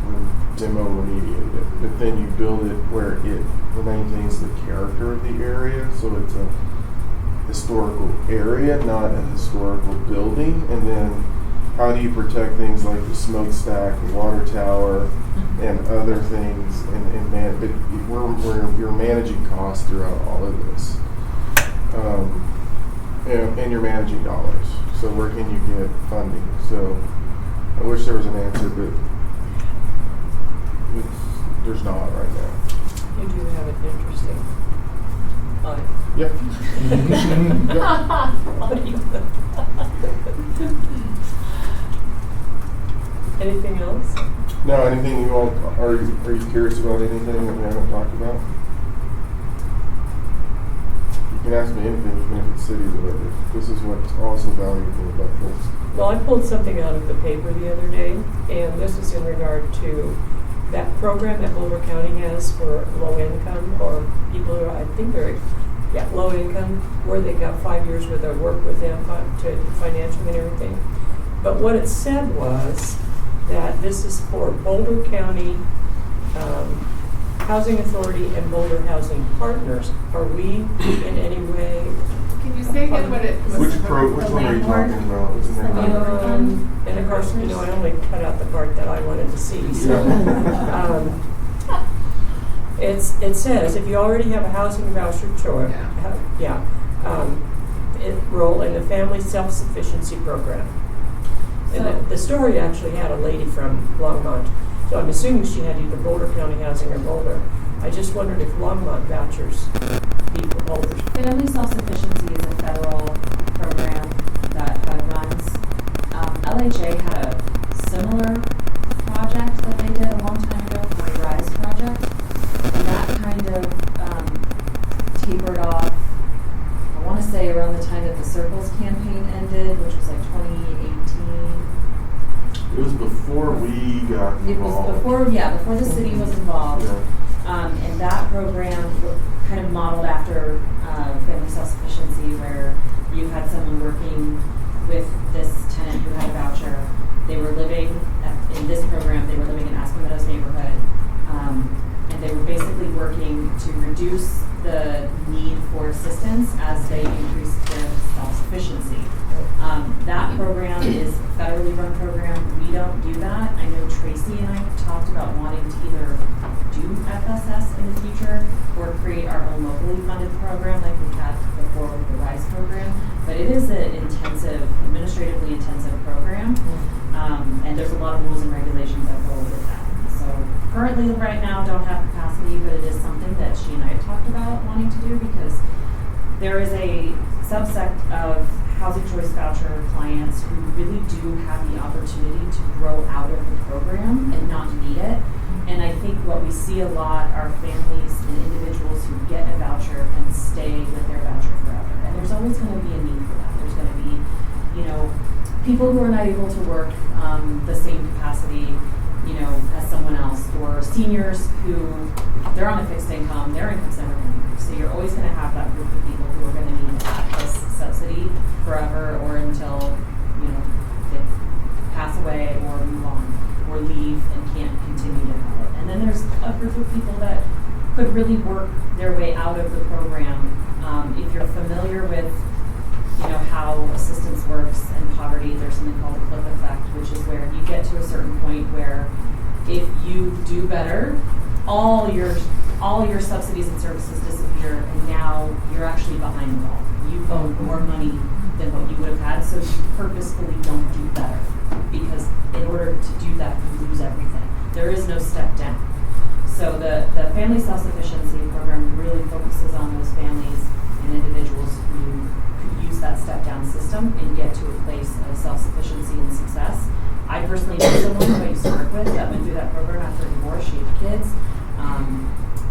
demo remediate it, but then you build it where it maintains the character of the area. So it's a historical area, not a historical building. And then how do you protect things like the smokestack, the water tower, and other things? You're managing costs throughout all of this, and you're managing dollars. So where can you get funding? So I wish there was an answer, but there's not right now. You do have an interesting eye. Yep. Anything else? No, anything you all, are you curious about anything that we haven't talked about? You can ask me anything, even if it's city related. This is what's also valuable about this. Well, I pulled something out of the paper the other day, and this is in regard to that program that Boulder County has for low income, or people who I think are low income, where they got 5 years worth of work with them to financially and everything. But what it said was that this is for Boulder County Housing Authority and Boulder Housing Partners, are we in any way? Can you say again what it was? Which one are you talking about? What's the name of it? And of course, you know, I only cut out the part that I wanted to see, so. It says, if you already have a housing voucher choice, enroll in the Family Self-Sufficiency Program. And the story actually had a lady from Longmont, so I'm assuming she had either Boulder County Housing or Boulder. I just wondered if Longmont vouchers people holders. Family self-sufficiency is a federal program that HUD runs. LHA had a similar project that they did a long time ago for a RISE project, and that kind of tapered off, I want to say around the time that the Circles campaign ended, which was like 2018. It was before we got involved. It was before the city was involved. Yeah. And that program kind of modeled after family self-sufficiency, where you had someone working with this tenant who had a voucher. They were living in this program, they were living in Aspen Meadows neighborhood, and they were basically working to reduce the need for assistance as they increased their self-sufficiency. That program is a federally run program. We don't do that. I know Tracy and I have talked about wanting to either do FSS in the future or create our own locally funded program like we had before with the RISE program. But it is an administratively intensive program, and there's a lot of rules and regulations that go with that. So currently, right now, don't have capacity, but it is something that she and I have talked about wanting to do because there is a subsect of housing choice voucher clients who really do have the opportunity to grow out of the program and not need it. And I think what we see a lot are families and individuals who get a voucher and stay with their voucher forever. And there's always going to be a need for that. There's going to be, people who are not able to work the same capacity, as someone else, or seniors who, they're on a fixed income, their income's never going to increase. So you're always going to have that group of people who are going to need this subsidy forever or until, they pass away or move on or leave and can't continue to have it. And then there's a group of people that could really work their way out of the program. If you're familiar with, how assistance works in poverty, there's something called the cliff effect, which is where you get to a certain point where if you do better, all your subsidies and services disappear, and now you're actually behind the ball. You've owed more money than what you would have had, so you purposefully don't do better, because in order to do that, you lose everything. There is no step down. So the Family Self-Sufficiency Program really focuses on those families and individuals who could use that step-down system and get to a place of self-sufficiency and success. I personally know someone who I used to work with that went through that program after a divorce. She had kids,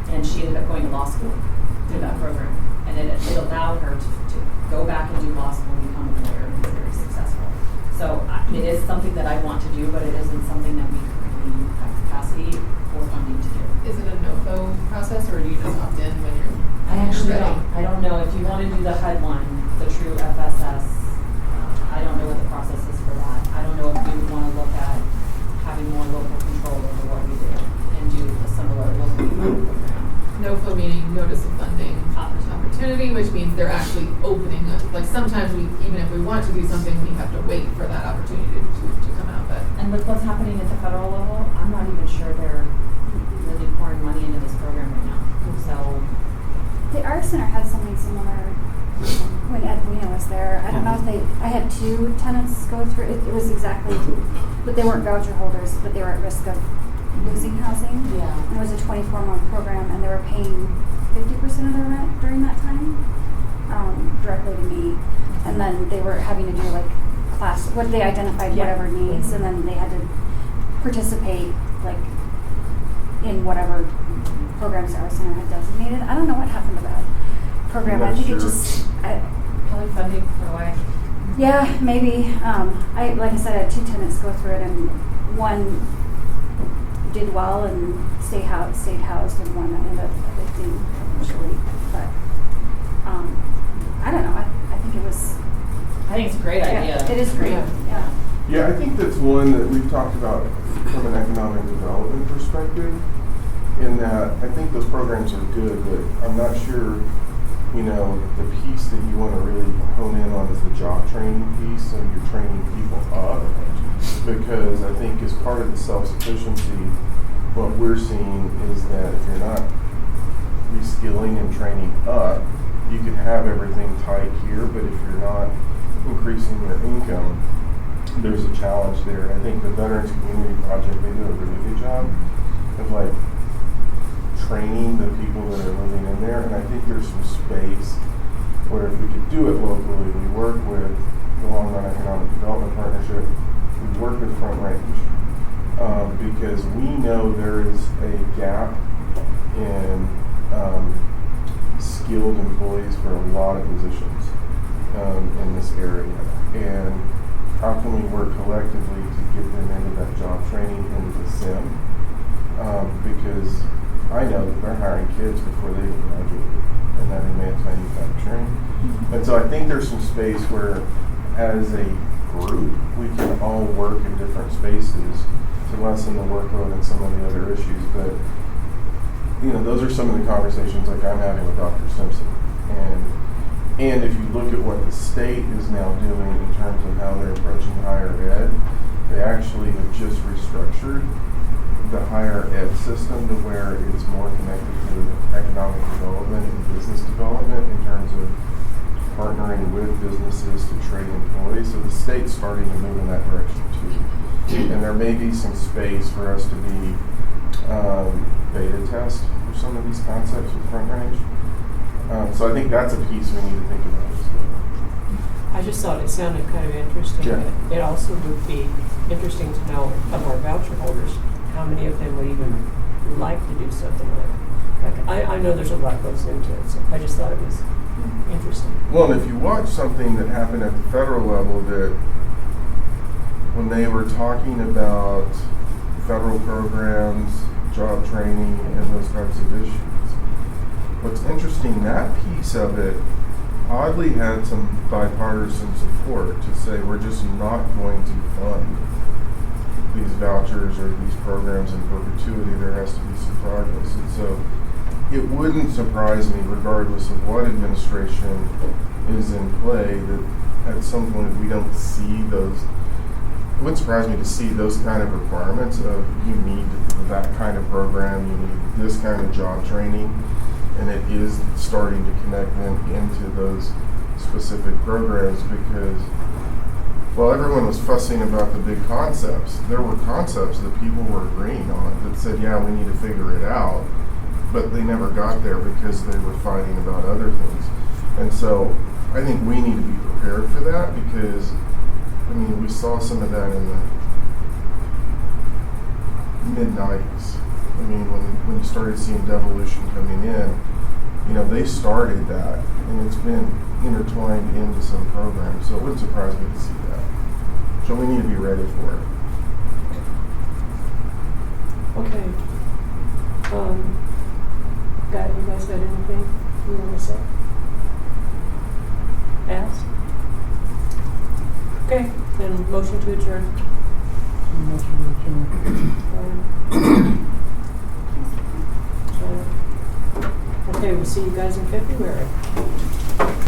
and she ended up going to law school through that program. And it allowed her to go back and do law school and become a lawyer and be very successful. So it is something that I want to do, but it isn't something that we currently have capacity or funding to do. Is it a no-go process, or do you just opt in when you're I actually ready? don't. I don't know. If you want to do the HUD one, the true FSS, I don't know what the process is for that. I don't know if you would want to look at having more local control over what we do and do a similar locally funded program. NOFO meaning notice of funding opportunity, which means they're actually opening up. Like sometimes even if we want to do something, we have to wait for that opportunity to come out. But And with what's happening at the federal level, I'm not even sure they're really pouring money into this program right now. So The Art Center had something similar when Edwina was there. I don't know if I had 2 tenants go through it. It was exactly, but they weren't voucher holders, but they were at risk of losing housing. Yeah. And it was a 24-month program, and they were paying 50% of their rent during that time, directly to me. And then they were having to do what they identified whatever needs, and then they had to participate in whatever programs the Art Center had designated. I don't know what happened to that program. I think it just probably funding for a way. yeah, maybe. Like I said, I had 2 tenants go through it, and one did well and stayed housed, and one ended up evicting eventually. But I don't know. I think it was. I think it's a great idea. It is great. Yeah. Yeah, I think that's one that we've talked about from an economic development perspective. in that I think those programs are good, but I'm not sure, you know, the piece that you want to really hone in on is the job training piece, and you're training people up. Because I think as part of the self-sufficiency, what we're seeing is that if you're not reskilling and training up, you can have everything tight here, but if you're not increasing your income, there's a challenge there. And I think the Veterans Community Project, they do a really good job of like training the people that are living in there. And I think there's some space where if we could do it locally, we work with the Longmont Economic Development Partnership, we work with Front Range, because we know there is a gap in skilled employees for a lot of positions in this area. And how can we work collectively to get them into that job training, into the SIM? Because I know that they're hiring kids before they even graduated in that advanced manufacturing. And so I think there's some space where, as a group, we can all work in different spaces to lessen the workload and some of the other issues. But you know, those are some of the conversations like I'm having with Dr. Simpson. And if you look at what the state is now doing in terms of how they're approaching higher ed, they actually have just restructured the higher ed system to where it's more connected to economic development and business development in terms of partnering with businesses to train employees. So the state's starting to move in that direction too. And there may be some space for us to be beta test for some of these concepts with Front Range. So I think that's a piece we need to think about as well. I just thought it sounded kind of interesting. Yeah. It also would be interesting to know of our voucher holders, how many of them would even like to do something like I know there's a lot goes into it, so I just thought it was interesting. Well, and if you watch something that happened at the federal level, that when they were talking about federal programs, job training, and those types of issues, what's interesting, that piece of it oddly had some bipartisan support to say we're just not going to fund these vouchers or these programs in perpetuity. There has to be some progress. And so it wouldn't surprise me, regardless of what administration is in play, that at some point we don't see those. It wouldn't surprise me to see those kind of requirements of you need that kind of program, you need this kind of job training, and it is starting to connect them into those specific programs because, well, everyone was fussing about the big concepts. There were concepts that people were agreeing on that said, yeah, we need to figure it out, but they never got there because they were fighting about other things. And so I think we need to be prepared for that because, I mean, we saw some of that in the mid-90s. I mean, when you started seeing devolution coming in, you know, they started that, and it's been intertwined into some programs, so it wouldn't surprise me to see that. So we need to be ready for it. Okay. You guys got anything you want to say? Ask? Okay, then motion to adjourn. Okay, we'll see you guys in February.